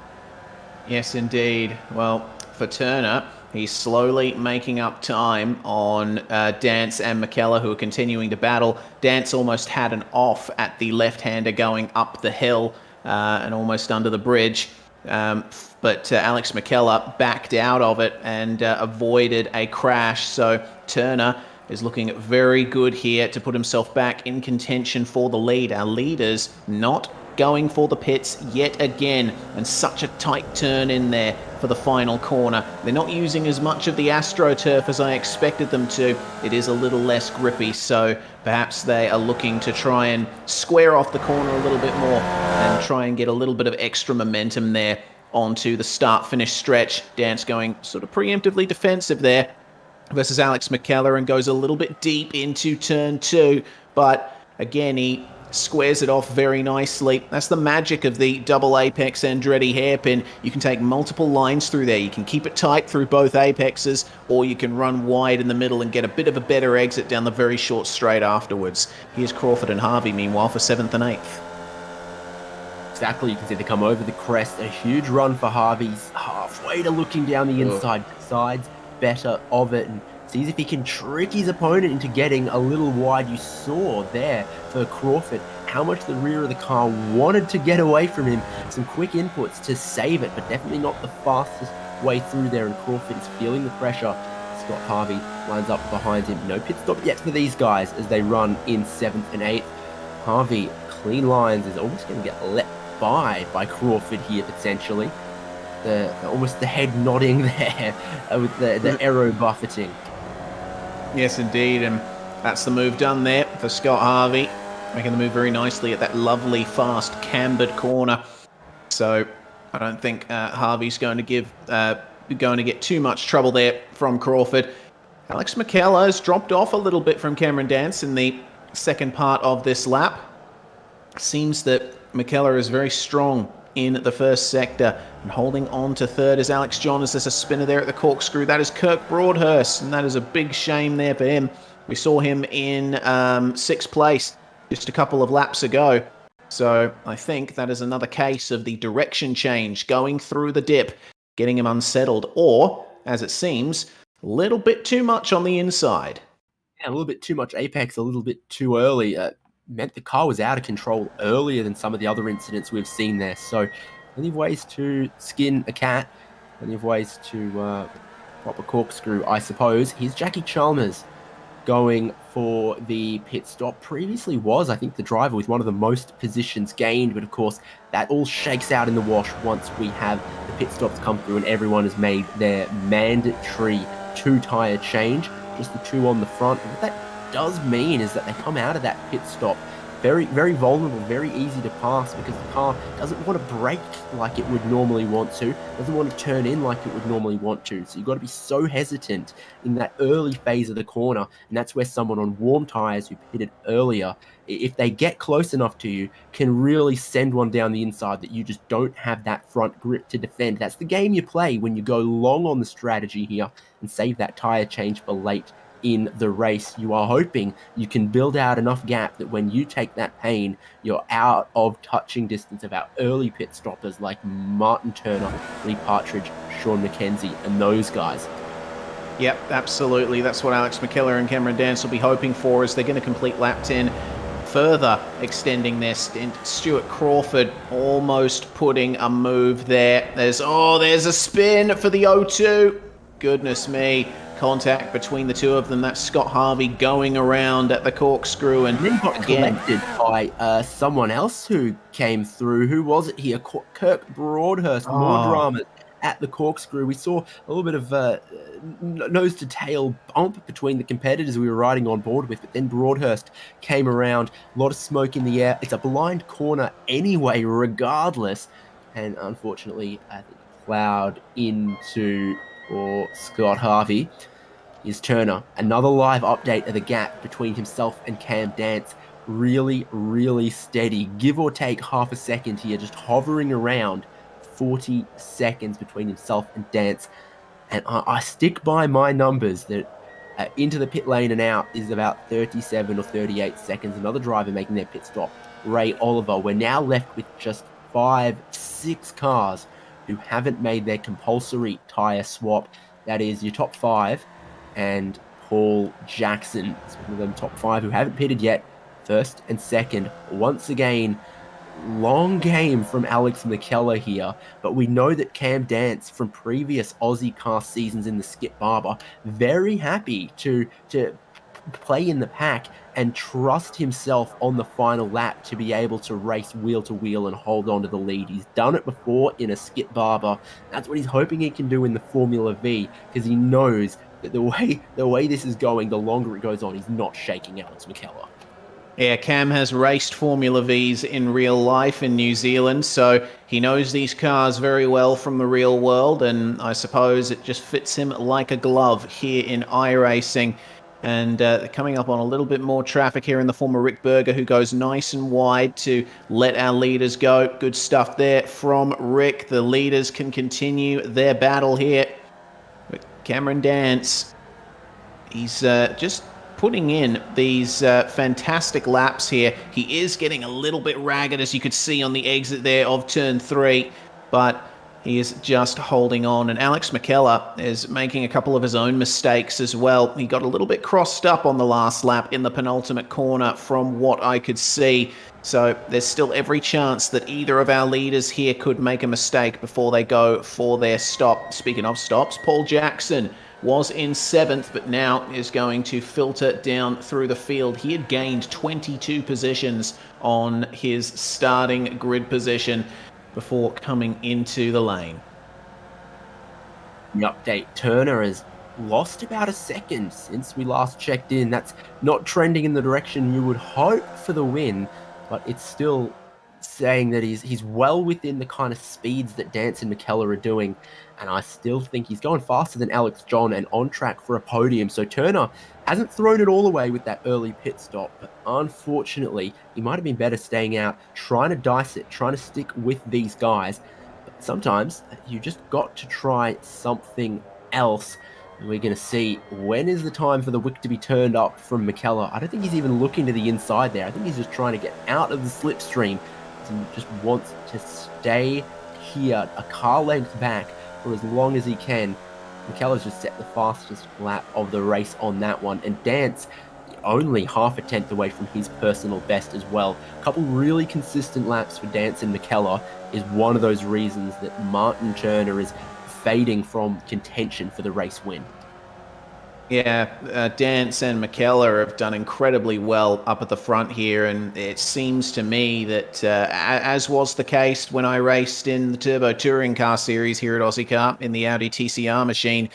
Yes, indeed. Well, for Turner, he's slowly making up time on Dance and McKellar, who are continuing to battle. Dance almost had an off at the left-hander going up the hill and almost under the bridge. But Alex McKellar backed out of it and avoided a crash. So Turner is looking very good here to put himself back in contention for the lead. Our leaders not going for the pits yet again, and such a tight turn in there for the final corner. They're not using as much of the AstroTurf as I expected them to. It is a little less grippy, so perhaps they are looking to try and square off the corner a little bit more and try and get a little bit of extra momentum there onto the start-finish stretch. Dance going sort of preemptively defensive there versus Alex McKellar, and goes a little bit deep into turn 2, but again he squares it off very nicely. That's the magic of the double apex Andretti hairpin. You can take multiple lines through there. You can keep it tight through both apexes, or you can run wide in the middle and get a bit of a better exit down the very short straight afterwards. Here's Crawford and Harvey, meanwhile, for 7th and 8th. Exactly, you can see they come over the crest. A huge run for Harvey's halfway to looking down the inside, decides better of it and sees if he can trick his opponent into getting a little wide. You saw there for Crawford how much the rear of the car wanted to get away from him. Some quick inputs to save it, but definitely not the fastest way through there, and Crawford is feeling the pressure. Scott Harvey lines up behind him. No pit stop yet for these guys as they run in 7th and 8th. Harvey, clean lines, is almost going to get let by Crawford here potentially. Almost the head nodding there with the aero buffeting. Yes, indeed, and that's the move done there for Scott Harvey, making the move very nicely at that lovely, fast, cambered corner. So I don't think Harvey's going to get too much trouble there from Crawford. Alex McKellar has dropped off a little bit from Cameron Dance in the second part of this lap. Seems that McKellar is very strong in the first sector, and holding on to third is Alex John as there's a spinner there at the corkscrew. That is Kirk Broadhurst, and that is a big shame there for him. We saw him in 6th place just a couple of laps ago. So I think that is another case of the direction change going through the dip, getting him unsettled, or, as it seems, a little bit too much on the inside. Yeah, a little bit too much apex, a little bit too early. Meant the car was out of control earlier than some of the other incidents we've seen there. So plenty of ways to skin a cat, plenty of ways to pop a corkscrew, I suppose. Here's Jackie Chalmers going for the pit stop. Previously was, I think, the driver with one of the most positions gained, but of course that all shakes out in the wash once we have the pit stops come through and everyone has made their mandatory 2-tyre change, just the 2 on the front. And what that does mean is that they come out of that pit stop very, very vulnerable, very easy to pass because the car doesn't want to brake like it would normally want to, doesn't want to turn in like it would normally want to. So you've got to be so hesitant in that early phase of the corner, and that's where someone on warm tyres who pitted earlier, if they get close enough to you, can really send one down the inside that you just don't have that front grip to defend. That's the game you play when you go long on the strategy here and save that tyre change for late in the race. You are hoping you can build out enough gap that when you take that pain, you're out of touching distance of our early pit stoppers like Martin Turner, Lee Partridge, Sean McKenzie, and those guys. Yep, absolutely. That's what Alex McKellar and Cameron Dance will be hoping for as they're going to complete lap 10, further extending their stint. Stuart Crawford almost putting a move there. There's a spin for the O2. Goodness me. Contact between the two of them. That's Scott Harvey going around at the corkscrew, and then got collected by someone else who came through. Who was it here? Kirk Broadhurst. More drama at the corkscrew. We saw a little bit of nose to tail bump between the competitors we were riding on board with, but then Broadhurst came around. A lot of smoke in the air. It's a blind corner anyway, regardless, and unfortunately, I think plowed into Scott Harvey is Turner. Another live update of the gap between himself and Cam Dance. Really, really steady. Give or take half a second here, just hovering around 40 seconds between himself and Dance. And I stick by my numbers that into the pit lane and out is about 37 or 38 seconds. Another driver making their pit stop, Ray Oliver. We're now left with just 5-6 cars who haven't made their compulsory tyre swap. That is your top 5 and Paul Jackson. It's one of them top 5 who haven't pitted yet. First and second. Once again, long game from Alex McKellar here, but we know that Cam Dance from previous OZICAR seasons in the Skip Barber, very happy to play in the pack and trust himself on the final lap to be able to race wheel to wheel and hold on to the lead. He's done it before in a Skip Barber. That's what he's hoping he can do in the Formula V, because he knows that the way this is going, the longer it goes on, he's not shaking Alex McKellar. Yeah, Cam has raced Formula Vs in real life in New Zealand, so he knows these cars very well from the real world, and I suppose it just fits him like a glove here in iRacing. And coming up on a little bit more traffic here in the form of Rick Berger, who goes nice and wide to let our leaders go. Good stuff there from Rick. The leaders can continue their battle here. But Cameron Dance, he's just putting in these fantastic laps here. He is getting a little bit ragged, as you could see on the exit there of turn 3, but he is just holding on. And Alex McKellar is making a couple of his own mistakes as well. He got a little bit crossed up on the last lap in the penultimate corner from what I could see. So there's still every chance that either of our leaders here could make a mistake before they go for their stop. Speaking of stops, Paul Jackson was in 7th, but now is going to filter down through the field. He had gained 22 positions on his starting grid position before coming into the lane. The update, Turner has lost about a second since we last checked in. That's not trending in the direction you would hope for the win, but it's still saying that he's well within the kind of speeds that Dance and McKellar are doing, and I still think he's going faster than Alex John and on track for a podium. So Turner hasn't thrown it all away with that early pit stop, but unfortunately he might have been better staying out, trying to dice it, trying to stick with these guys. But sometimes you just got to try something else. And we're going to see when is the time for the wick to be turned up from McKellar. I don't think he's even looking to the inside there. I think he's just trying to get out of the slipstream. He just wants to stay here, a car length back, for as long as he can. McKellar's just set the fastest lap of the race on that one, and Dance only half a tenth away from his personal best as well. A couple really consistent laps for Dance and McKellar is one of those reasons that Martin Turner is fading from contention for the race win. Yeah, Dance and McKellar have done incredibly well up at the front here, and it seems to me that, as was the case when I raced in the Turbo Touring Car Series here at OZICAR in the Audi TCR machine,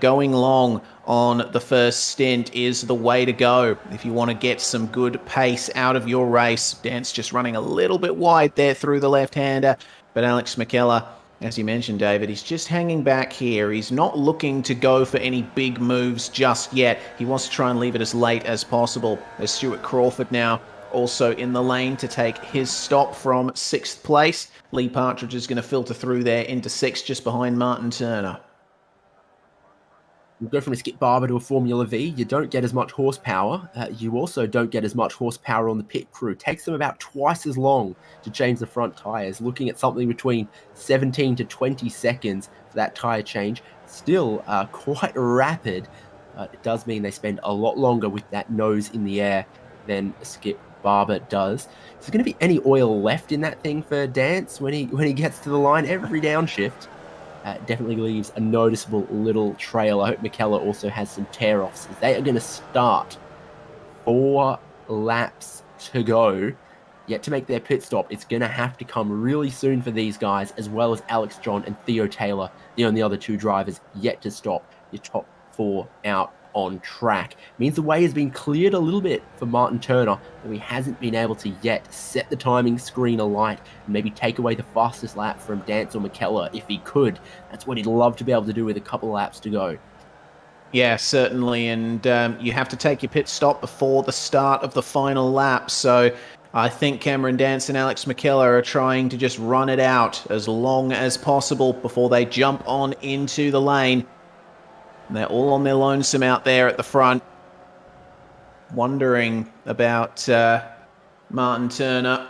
going long on the first stint is the way to go if you want to get some good pace out of your race. Dance just running a little bit wide there through the left-hander, but Alex McKellar, as you mentioned, David, he's just hanging back here. He's not looking to go for any big moves just yet. He wants to try and leave it as late as possible. There's Stuart Crawford now also in the lane to take his stop from 6th place. Lee Partridge is going to filter through there into 6th, just behind Martin Turner. You go from a Skip Barber to a Formula V, you don't get as much horsepower. You also don't get as much horsepower on the pit crew. It takes them about twice as long to change the front tyres, looking at something between 17 to 20 seconds for that tyre change. Still quite rapid, but it does mean they spend a lot longer with that nose in the air than Skip Barber does. Is there going to be any oil left in that thing for Dance when he gets to the line? Every downshift definitely leaves a noticeable little trail. I hope McKellar also has some tear-offs. They are going to start 4 laps to go. Yet to make their pit stop, it's going to have to come really soon for these guys, as well as Alex John and Theo Taylor, the only other 2 drivers yet to stop. Your top 4 out on track. Means the way has been cleared a little bit for Martin Turner, though he hasn't been able to yet set the timing screen alight and maybe take away the fastest lap from Dance or McKellar if he could. That's what he'd love to be able to do with a couple of laps to go. Yeah, certainly, and you have to take your pit stop before the start of the final lap, so I think Cameron Dance and Alex McKellar are trying to just run it out as long as possible before they jump on into the lane. And they're all on their lonesome out there at the front, wondering about Martin Turner.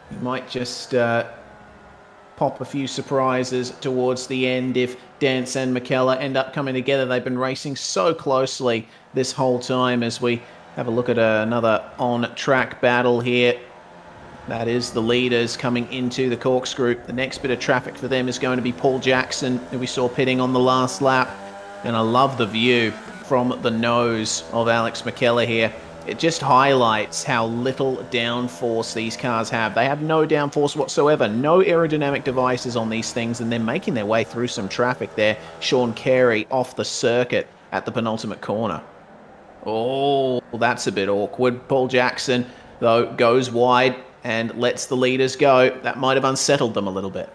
He might just pop a few surprises towards the end if Dance and McKellar end up coming together. They've been racing so closely this whole time. As we have a look at another on-track battle here, that is the leaders coming into the corkscrew. The next bit of traffic for them is going to be Paul Jackson, who we saw pitting on the last lap. And I love the view from the nose of Alex McKellar here. It just highlights how little downforce these cars have. They have no downforce whatsoever, no aerodynamic devices on these things, and they're making their way through some traffic there. Sean Carey off the circuit at the penultimate corner. Oh, that's a bit awkward. Paul Jackson, though, goes wide and lets the leaders go. That might have unsettled them a little bit.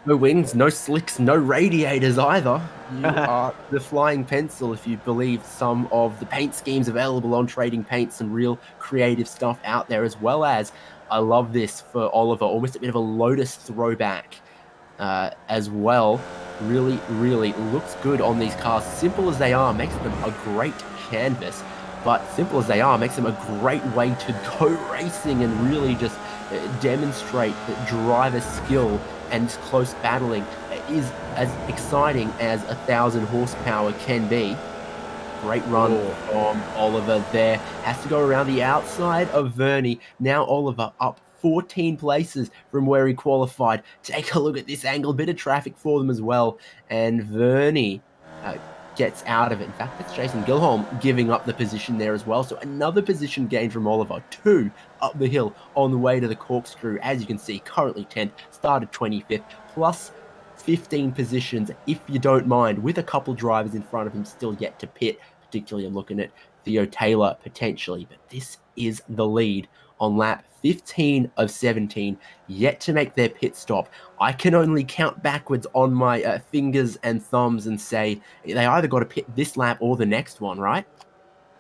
No wings, no slicks, no radiators either. You are the flying pencil if you believe some of the paint schemes available on Trading Paint. Some real creative stuff out there, as well as, I love this for Oliver, almost a bit of a Lotus throwback as well. Really, really looks good on these cars. Simple as they are, makes them a great canvas. But simple as they are, makes them a great way to go racing and really just demonstrate that driver skill and close battling is as exciting as 1,000 horsepower can be. Great run from Oliver there. Has to go around the outside of Vernie. Now Oliver up 14 places from where he qualified. Take a look at this angle. Bit of traffic for them as well. And Vernie gets out of it. In fact, it's Jason Gilholm giving up the position there as well. So another position gain from Oliver. 2 up the hill on the way to the corkscrew. As you can see, currently 10th, started 25th, plus 15 positions, if you don't mind, with a couple drivers in front of him still yet to pit. Particularly, I'm looking at Theo Taylor potentially. But this is the lead on lap 15 of 17, yet to make their pit stop. I can only count backwards on my fingers and thumbs and say they either got to pit this lap or the next one, right?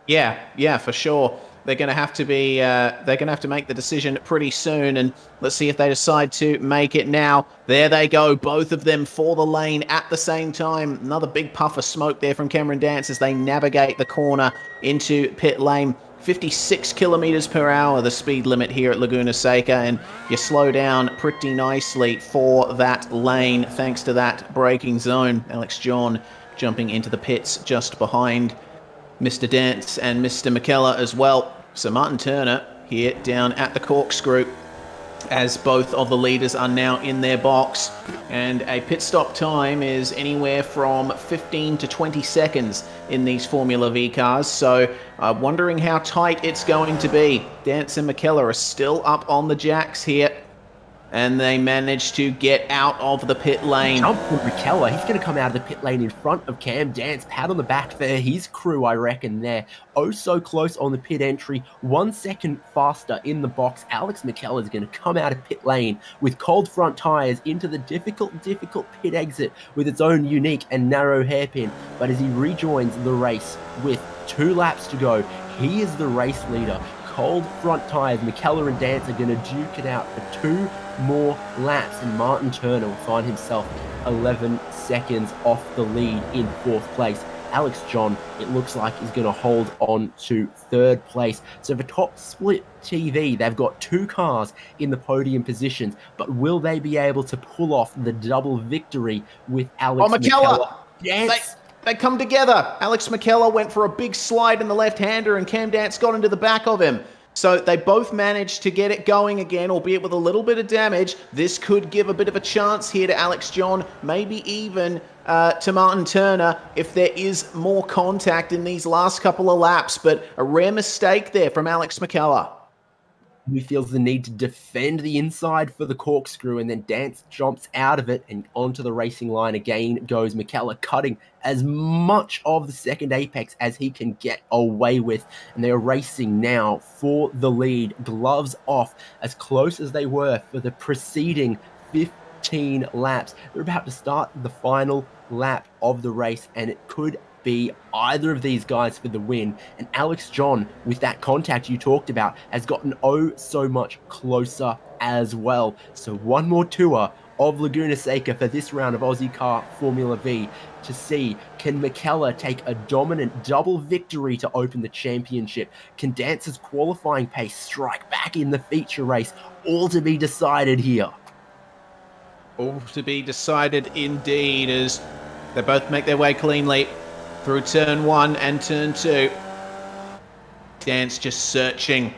Yeah, for sure. They're going to have to be. They're going to have to make the decision pretty soon, and let's see if they decide to make it now. There they go, both of them for the lane at the same time. Another big puff of smoke there from Cameron Dance as they navigate the corner into pit lane. 56 kilometers per hour, the speed limit here at Laguna Seca, and you slow down pretty nicely for that lane thanks to that braking zone. Alex John jumping into the pits just behind Mr. Dance and Mr. McKellar as well. So Martin Turner here down at the corkscrew. as both of the leaders are now in their box. And a pit stop time is anywhere from 15 to 20 seconds in these Formula V cars. So wondering how tight it's going to be. Dance and McKellar are still up on the jacks here. And they managed to get out of the pit lane. Jump for McKellar. He's going to come out of the pit lane in front of Cam. Dance, pat on the back for his crew, I reckon, there. Oh, so close on the pit entry. 1 second faster in the box. Alex McKellar is going to come out of pit lane with cold front tyres into the difficult pit exit with its own unique and narrow hairpin. But as he rejoins the race with 2 laps to go, he is the race leader. Cold front tyres. McKellar and Dance are going to duke it out for 2 more laps, and Martin Turner will find himself 11 seconds off the lead in 4th place. Alex John, it looks like, is going to hold on to 3rd place. So for Top Split TV, they've got 2 cars in the podium positions, but will they be able to pull off the double victory with Alex McKellar? Yes! They come together. Alex McKellar went for a big slide in the left-hander and Cam Dance got into the back of him. So they both managed to get it going again, albeit with a little bit of damage. This could give a bit of a chance here to Alex John, maybe even to Martin Turner if there is more contact in these last couple of laps. But a rare mistake there from Alex McKellar. He feels the need to defend the inside for the corkscrew, and then Dance jumps out of it and onto the racing line again goes McKellar, cutting as much of the second apex as he can get away with. And they are racing now for the lead, gloves off, as close as they were for the preceding 15 laps. They're about to start the final lap of the race, and it could be either of these guys for the win. And Alex John, with that contact you talked about, has gotten oh so much closer as well. So one more tour of Laguna Seca for this round of OZICAR Formula V to see, can McKellar take a dominant double victory to open the championship? Can Dance's qualifying pace strike back in the feature race? All to be decided here. All to be decided indeed, as they both make their way cleanly through turn 1 and turn 2. Dance just searching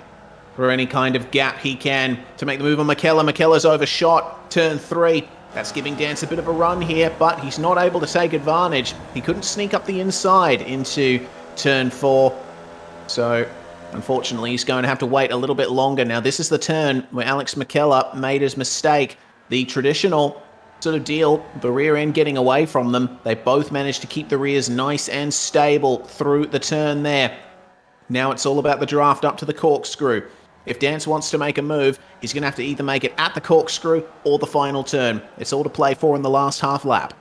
for any kind of gap he can to make the move on McKellar. McKellar's overshot turn 3. That's giving Dance a bit of a run here, but he's not able to take advantage. He couldn't sneak up the inside into turn 4. So unfortunately, he's going to have to wait a little bit longer. Now, this is the turn where Alex McKellar made his mistake. The traditional sort of deal, the rear end getting away from them. They both managed to keep the rears nice and stable through the turn there. Now it's all about the draft up to the corkscrew. If Dance wants to make a move, he's going to have to either make it at the corkscrew or the final turn. It's all to play for in the last half lap.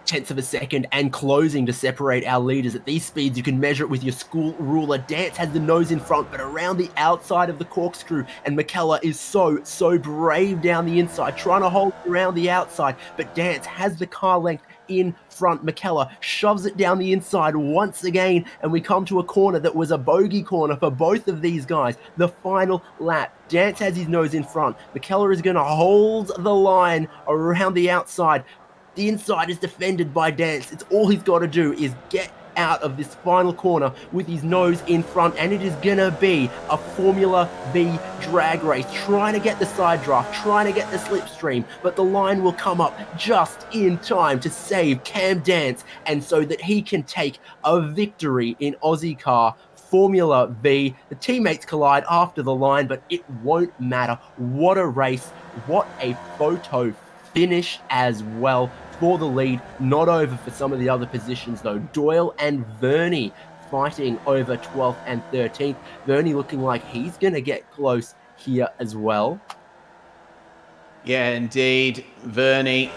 Tenths of a second and closing to separate our leaders. At these speeds, you can measure it with your school ruler. Dance has the nose in front, but around the outside of the corkscrew, and McKellar is so brave down the inside, trying to hold around the outside, but Dance has the car length in front. McKellar shoves it down the inside once again, and we come to a corner that was a bogey corner for both of these guys. The final lap. Dance has his nose in front. McKellar is going to hold the line around the outside. The inside is defended by Dance. It's all he's got to do is get out of this final corner with his nose in front, and it is gonna be a Formula V drag race, trying to get the side draft, trying to get the slipstream, but the line will come up just in time to save Cam Dance, and so that he can take a victory in OZICAR Formula V. The teammates collide after the line, but it won't matter. What a race, what a photo finish as well for the lead. Not over for some of the other positions though. Doyle and Verney fighting over 12th and 13th. Verney looking like he's going to get close here as well. Yeah, indeed. Verney,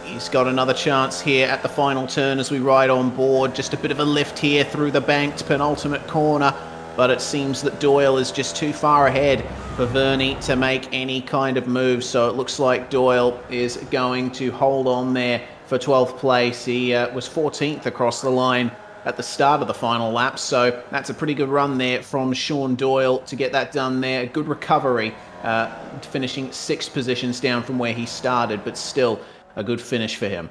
he's got another chance here at the final turn as we ride on board. Just a bit of a lift here through the banked penultimate corner, but it seems that Doyle is just too far ahead for Verney to make any kind of move. So it looks like Doyle is going to hold on there for 12th place. He was 14th across the line at the start of the final lap. So that's a pretty good run there from Sean Doyle to get that done there. Good recovery, finishing 6 positions down from where he started, but still a good finish for him.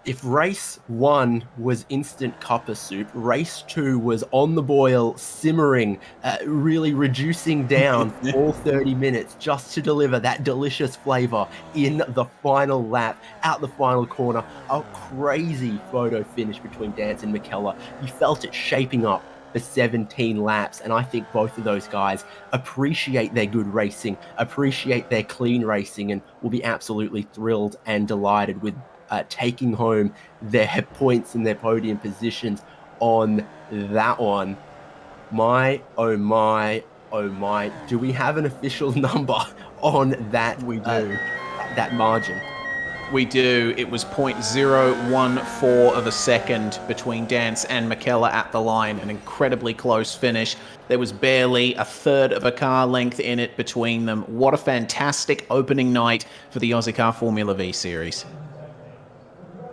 if race 1 was instant cuppa soup, race 2 was on the boil, simmering, really reducing down for all 30 minutes just to deliver that delicious flavor in the final lap, out the final corner. A crazy photo finish between Dance and McKellar. You felt it shaping up for 17 laps, and I think both of those guys appreciate their good racing, appreciate their clean racing, and will be absolutely thrilled and delighted with taking home their points and their podium positions on that one. My, oh my, oh my. Do we have an official number on that? We do. That margin. We do. It was 0.014 of a second between Dance and McKellar at the line. An incredibly close finish. There was barely a third of a car length in it between them. What a fantastic opening night for the OZICAR Formula Vee Series.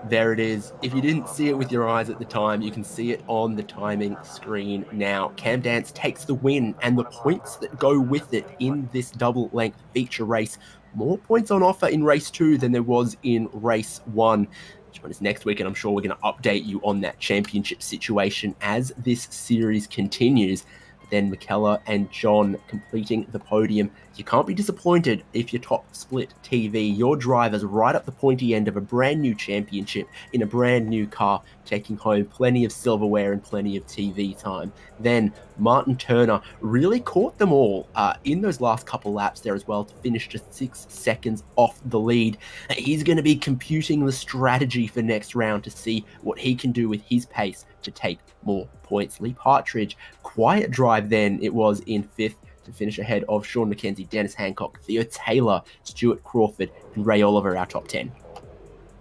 There it is. If you didn't see it with your eyes at the time, you can see it on the timing screen now. Cam Dance takes the win and the points that go with it in this double-length feature race. More points on offer in race 2 than there was in race 1. Join us next week, and I'm sure we're going to update you on that championship situation as this series continues. But then McKellar and John completing the podium. You can't be disappointed if your top split TV, your drivers right up the pointy end of a brand new championship in a brand new car, taking home plenty of silverware and plenty of TV time. Then Martin Turner really caught them all in those last couple laps there as well to finish just 6 seconds off the lead. He's going to be computing the strategy for next round to see what he can do with his pace to take more points. Lee Partridge, quiet drive then it was in 5th, to finish ahead of Sean McKenzie, Dennis Hancock, Theo Taylor, Stuart Crawford, and Ray Oliver, our top 10.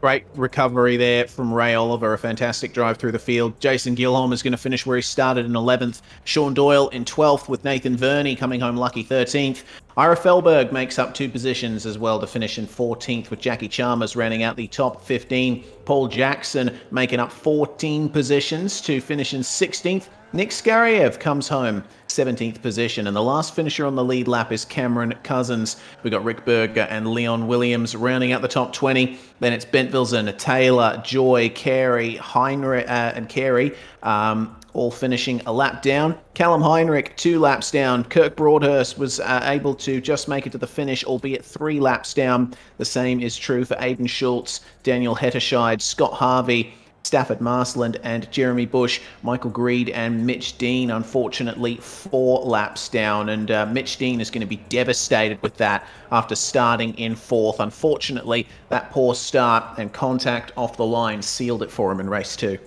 Great recovery there from Ray Oliver, a fantastic drive through the field. Jason Gilholm is going to finish where he started in 11th. Sean Doyle in 12th with Nathan Verney coming home lucky 13th. Ira Felberg makes up 2 positions as well to finish in 14th with Jackie Chalmers rounding out the top 15. Paul Jackson making up 14 positions to finish in 16th. Nick Skariev comes home 17th position, and the last finisher on the lead lap is Cameron Cousins. We've got Rick Berger and Leon Williams rounding out the top 20. Then it's Bentvilsen, Taylor, Joy, Carey, Heinrich, and Carey, all finishing a lap down. Callum Heinrich, 2 laps down. Kirk Broadhurst was able to just make it to the finish, albeit 3 laps down. The same is true for Aidan Schultz, Daniel Hetterscheid, Scott Harvey, Stafford Marsland and Jeremy Bush. Michael Greed and Mitch Dean, unfortunately, 4 laps down. And Mitch Dean is going to be devastated with that after starting in 4th. Unfortunately, that poor start and contact off the line sealed it for him in race 2.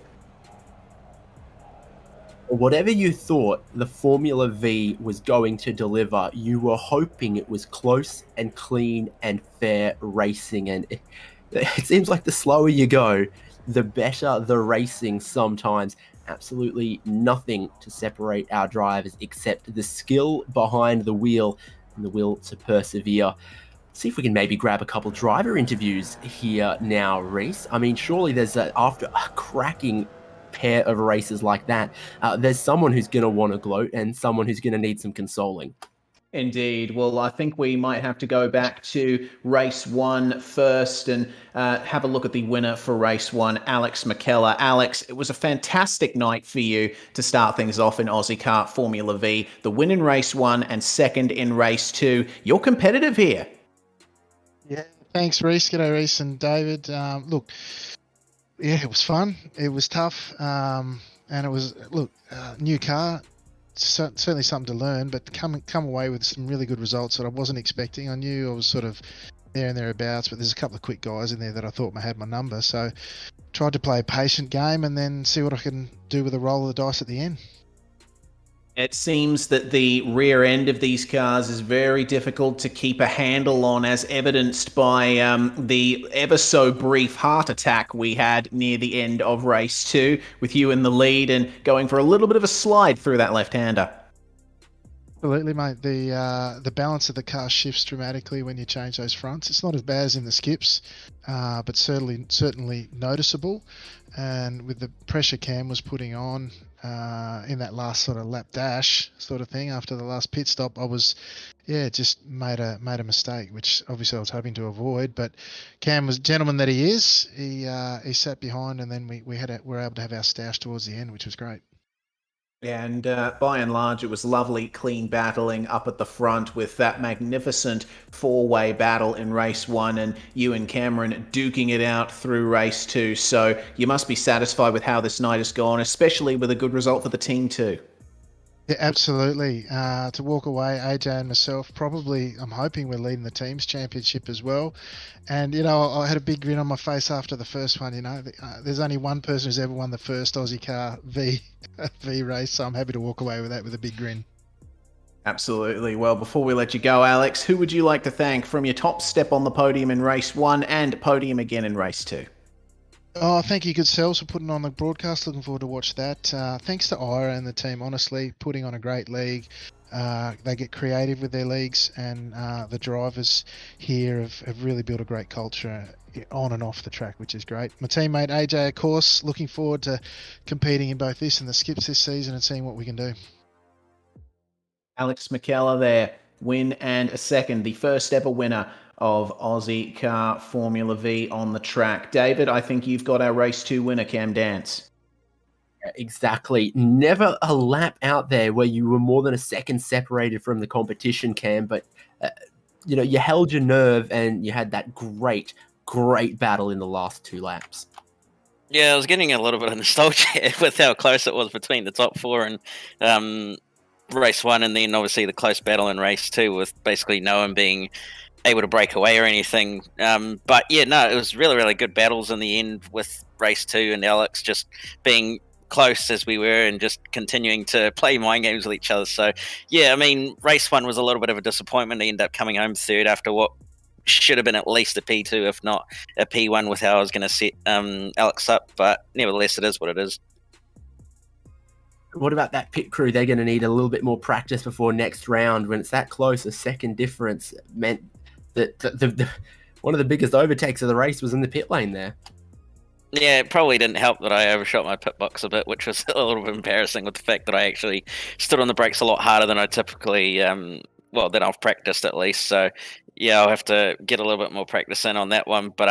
Whatever you thought the Formula V was going to deliver, you were hoping it was close and clean and fair racing. And it seems like the slower you go, the better the racing sometimes. Absolutely nothing to separate our drivers except the skill behind the wheel and the will to persevere. See if we can maybe grab a couple driver interviews here now, Reese. I mean, surely there's after a cracking pair of races like that, there's someone who's going to want to gloat and someone who's going to need some consoling. Indeed. Well, I think we might have to go back to race 1 first and have a look at the winner for race 1, Alex McKellar. Alex, it was a fantastic night for you to start things off in OZICAR Formula V. The win in race 1 and second in race 2. You're competitive here. Yeah, thanks, Reese. G'day, Reese and David. Look, yeah, it was fun. It was tough. And it was, new car. Certainly something to learn, but come away with some really good results that I wasn't expecting. I knew I was sort of there and thereabouts, but there's a couple of quick guys in there that I thought had my number. So tried to play a patient game and then see what I can do with a roll of the dice at the end. It seems that the rear end of these cars is very difficult to keep a handle on, as evidenced by the ever so brief heart attack we had near the end of race 2, with you in the lead and going for a little bit of a slide through that left-hander. Absolutely, mate. The balance of the car shifts dramatically when you change those fronts. It's not as bad as in the skips, but certainly noticeable. And with the pressure Cam was putting on, in that last sort of lap dash sort of thing after the last pit stop. I was, just made a mistake, which obviously I was hoping to avoid. But Cam was gentleman that he is. He sat behind, and then we were able to have our stash towards the end, which was great. And by and large, it was lovely, clean battling up at the front with that magnificent four-way battle in race 1 and you and Cameron duking it out through race 2. So you must be satisfied with how this night has gone, especially with a good result for the team too. Yeah, absolutely. To walk away, AJ and myself, probably, I'm hoping we're leading the team's championship as well. And, I had a big grin on my face after the first one. There's only one person who's ever won the first OZICAR V race, so I'm happy to walk away with that with a big grin. Absolutely. Well, before we let you go, Alex, who would you like to thank from your top step on the podium in race 1 and podium again in race 2? Oh, thank you, good selves, for putting on the broadcast. Looking forward to watch that. Thanks to Ira and the team, honestly, putting on a great league. They get creative with their leagues, and the drivers here have really built a great culture on and off the track, which is great. My teammate AJ, of course, looking forward to competing in both this and the skips this season and seeing what we can do. Alex McKellar there, win and a second, the first ever winner of Aussie Car Formula V on the track. David, I think you've got our race 2 winner, Cam Dance. Exactly. Never a lap out there where you were more than a second separated from the competition, Cam, but you held your nerve and you had that great battle in the last 2 laps. Yeah, I was getting a little bit of nostalgia with how close it was between the top 4 and race 1, and then obviously the close battle in race 2 with basically no one being able to break away or anything. But yeah, no, it was really, really good battles in the end with race 2 and Alex just being close as we were and just continuing to play mind games with each other. So yeah, I mean, race 1 was a little bit of a disappointment. I ended up coming home third after what should have been at least a P2, if not a P1, with how I was going to set Alex up. But nevertheless, it is what it is. What about that pit crew? They're going to need a little bit more practice before next round. When it's that close, a second difference meant that the one of the biggest overtakes of the race was in the pit lane there. Yeah, it probably didn't help that I overshot my pit box a bit, which was a little bit embarrassing with the fact that I actually stood on the brakes a lot harder than I typically, than I've practiced at least. So yeah, I'll have to get a little bit more practice in on that one. But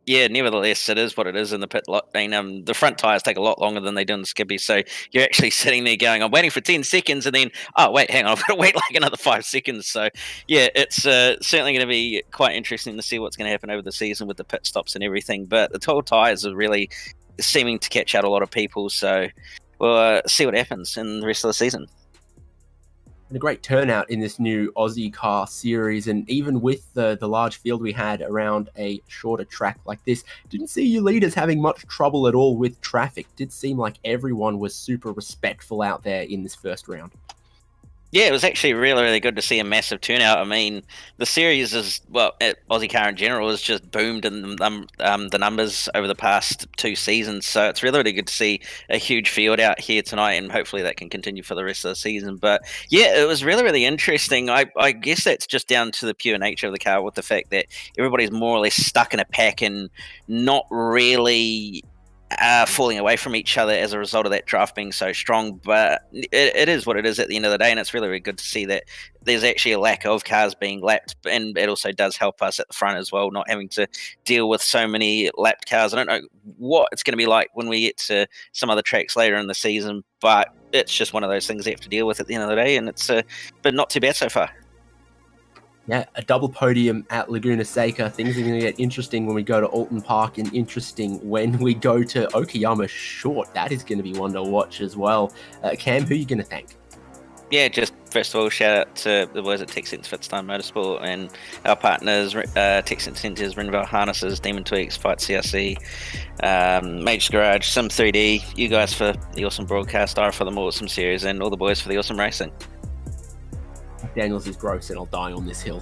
yeah, nevertheless, it is what it is in the pit lot. I mean, the front tires take a lot longer than they do in the Skippy, so you're actually sitting there going, I'm waiting for 10 seconds, and then, oh, wait, hang on, I've got to wait like another 5 seconds. So yeah, it's certainly going to be quite interesting to see what's going to happen over the season with the pit stops and everything. But the tall tires are really seeming to catch out a lot of people, so we'll see what happens in the rest of the season. A great turnout in this new Aussie Car Series, and even with the large field we had around a shorter track like this, didn't see you leaders having much trouble at all with traffic. Did seem like everyone was super respectful out there in this first round. Yeah, it was actually really, really good to see a massive turnout. I mean, the series is, well, Aussie Car in general has just boomed in the numbers over the past 2 seasons. So it's really, really good to see a huge field out here tonight, and hopefully that can continue for the rest of the season. But yeah, it was really, really interesting. I guess that's just down to the pure nature of the car, with the fact that everybody's more or less stuck in a pack and not really falling away from each other as a result of that draft being so strong. But it is what it is at the end of the day, and it's really, really good to see that there's actually a lack of cars being lapped, and it also does help us at the front as well, not having to deal with so many lapped cars. I don't know what it's going to be like when we get to some other tracks later in the season, but it's just one of those things you have to deal with at the end of the day, and it's but not too bad so far. Yeah, a double podium at Laguna Seca. Things are going to get interesting when we go to Alton Park, and interesting when we go to Okayama Short. That is going to be one to watch as well. Cam, who are you going to thank? Yeah, just first of all, shout out to the boys at TechSense Fitztime Motorsport and our partners, TechSense Centers, Renville Harnesses, Demon Tweaks, Fight CRC, Major's Garage, Sim 3D, you guys for the awesome broadcast, Ira for the more awesome series, and all the boys for the awesome racing. Daniels is gross and I'll die on this hill.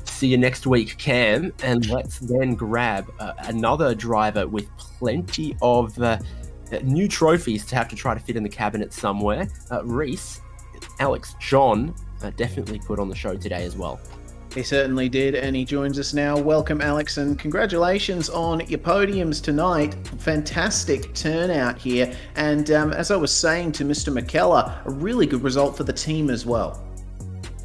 See you next week, Cam, and let's then grab another driver with plenty of new trophies to have to try to fit in the cabinet somewhere. Reese, Alex, John, definitely put on the show today as well. He certainly did, and he joins us now. Welcome, Alex, and congratulations on your podiums tonight. Fantastic turnout here, and as I was saying to Mr. McKellar, a really good result for the team as well.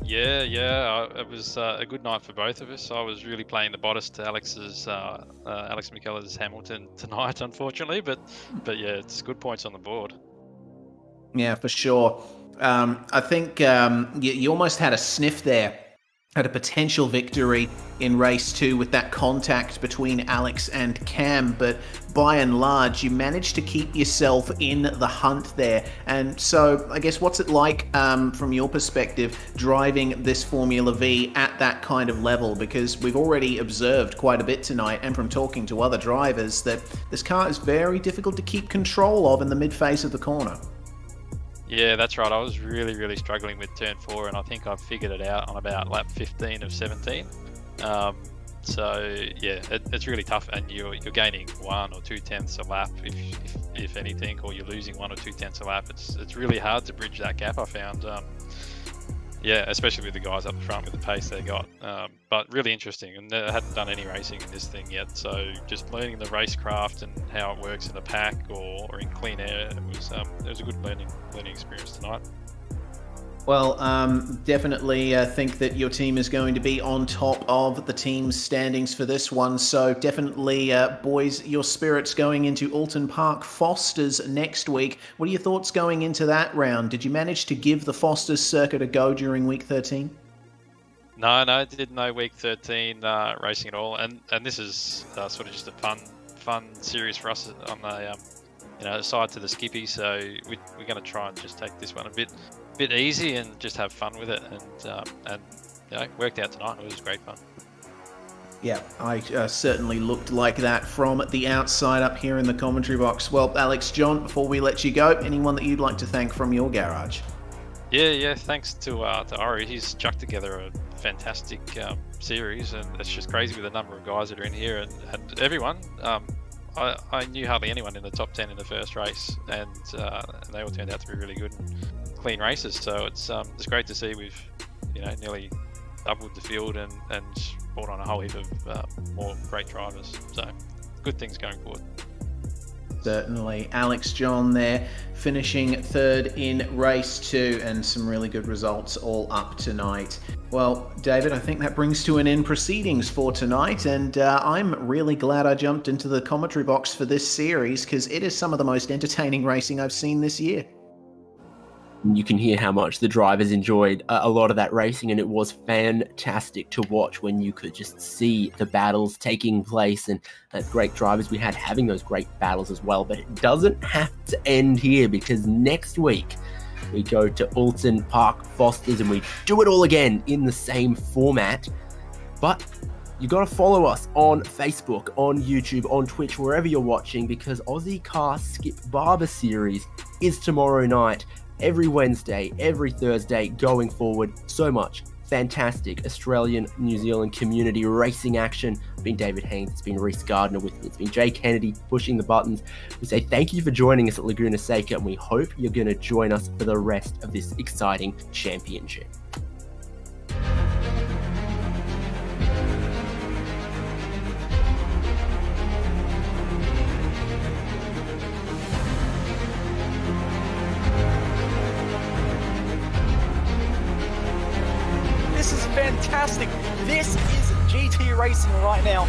Yeah, it was a good night for both of us. I was really playing the bodice to Alex McKellar's Hamilton tonight, unfortunately, but yeah, it's good points on the board. Yeah, for sure. I think you almost had a sniff there at a potential victory in race 2 with that contact between Alex and Cam, but by and large you managed to keep yourself in the hunt there. And so I guess what's it like from your perspective driving this Formula V at that kind of level, because we've already observed quite a bit tonight and from talking to other drivers that this car is very difficult to keep control of in the mid-phase of the corner. Yeah, that's right. I was really struggling with turn 4, and I think I figured it out on about lap 15 of 17. So yeah, it's really tough, and you're gaining 1 or 2 tenths a lap, if anything, or you're losing 1 or 2 tenths a lap. It's really hard to bridge that gap, I found. Yeah, especially with the guys up the front with the pace they got. But really interesting, and I hadn't done any racing in this thing yet, so just learning the racecraft and how it works in a pack or in clean air, it was a good learning experience tonight. Well, definitely think that your team is going to be on top of the team's standings for this one. So definitely, boys, your spirits going into Alton Park Fosters next week. What are your thoughts going into that round? Did you manage to give the Fosters circuit a go during week 13? No, did no week 13 racing at all. And this is sort of just a fun series for us on the side to the Skippy. So we're going to try and just take this one a bit easy and just have fun with it, and it worked out tonight. It was great fun. Yeah, I certainly looked like that from the outside up here in the commentary box. Well, Alex, John, before we let you go, anyone that you'd like to thank from your garage? Yeah, thanks to Ori. He's chucked together a fantastic series, and it's just crazy with the number of guys that are in here, and everyone. I knew hardly anyone in the top 10 in the first race, and they all turned out to be really good and clean races. So it's great to see we've nearly doubled the field and brought on a whole heap of more great drivers. So good things going forward. Certainly. Alex, John there finishing third in race 2, and some really good results all up tonight. Well, David, I think that brings to an end proceedings for tonight, and I'm really glad I jumped into the commentary box for this series, because it is some of the most entertaining racing I've seen this year. You can hear how much the drivers enjoyed a lot of that racing, and it was fantastic to watch when you could just see the battles taking place, and great drivers we had having those great battles as well. But it doesn't have to end here, because next week we go to Alton Park Fosters and we do it all again in the same format. But you got to follow us on Facebook, on YouTube, on Twitch, wherever you're watching, because OZICAR Skip Barber Series is tomorrow night. Every Wednesday, every Thursday, going forward. So much fantastic Australian, New Zealand community racing action. It's been David Haynes, it's been Reese Gardner with me, it's been Jay Kennedy pushing the buttons. We say thank you for joining us at Laguna Seca, and we hope you're going to join us for the rest of this exciting championship. Fantastic. This is GT racing right now.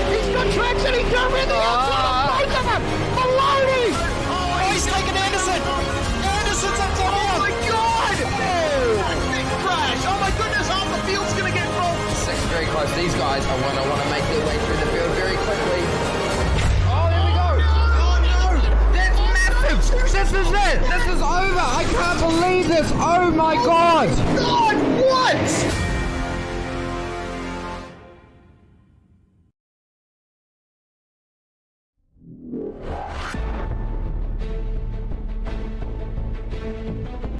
He's got traction, he's got rid of the outside of both of them! Maloney! Oh, he's taken Anderson! Anderson's up to him! Oh my god! Oh! Big crash! Oh my goodness, half the field's gonna get rolled! Sec's very close. These guys are want to make their way through the field very quickly. Oh, here we go! Oh no! That's massive! This is it! This is over! I can't believe this! Oh my god! God, what?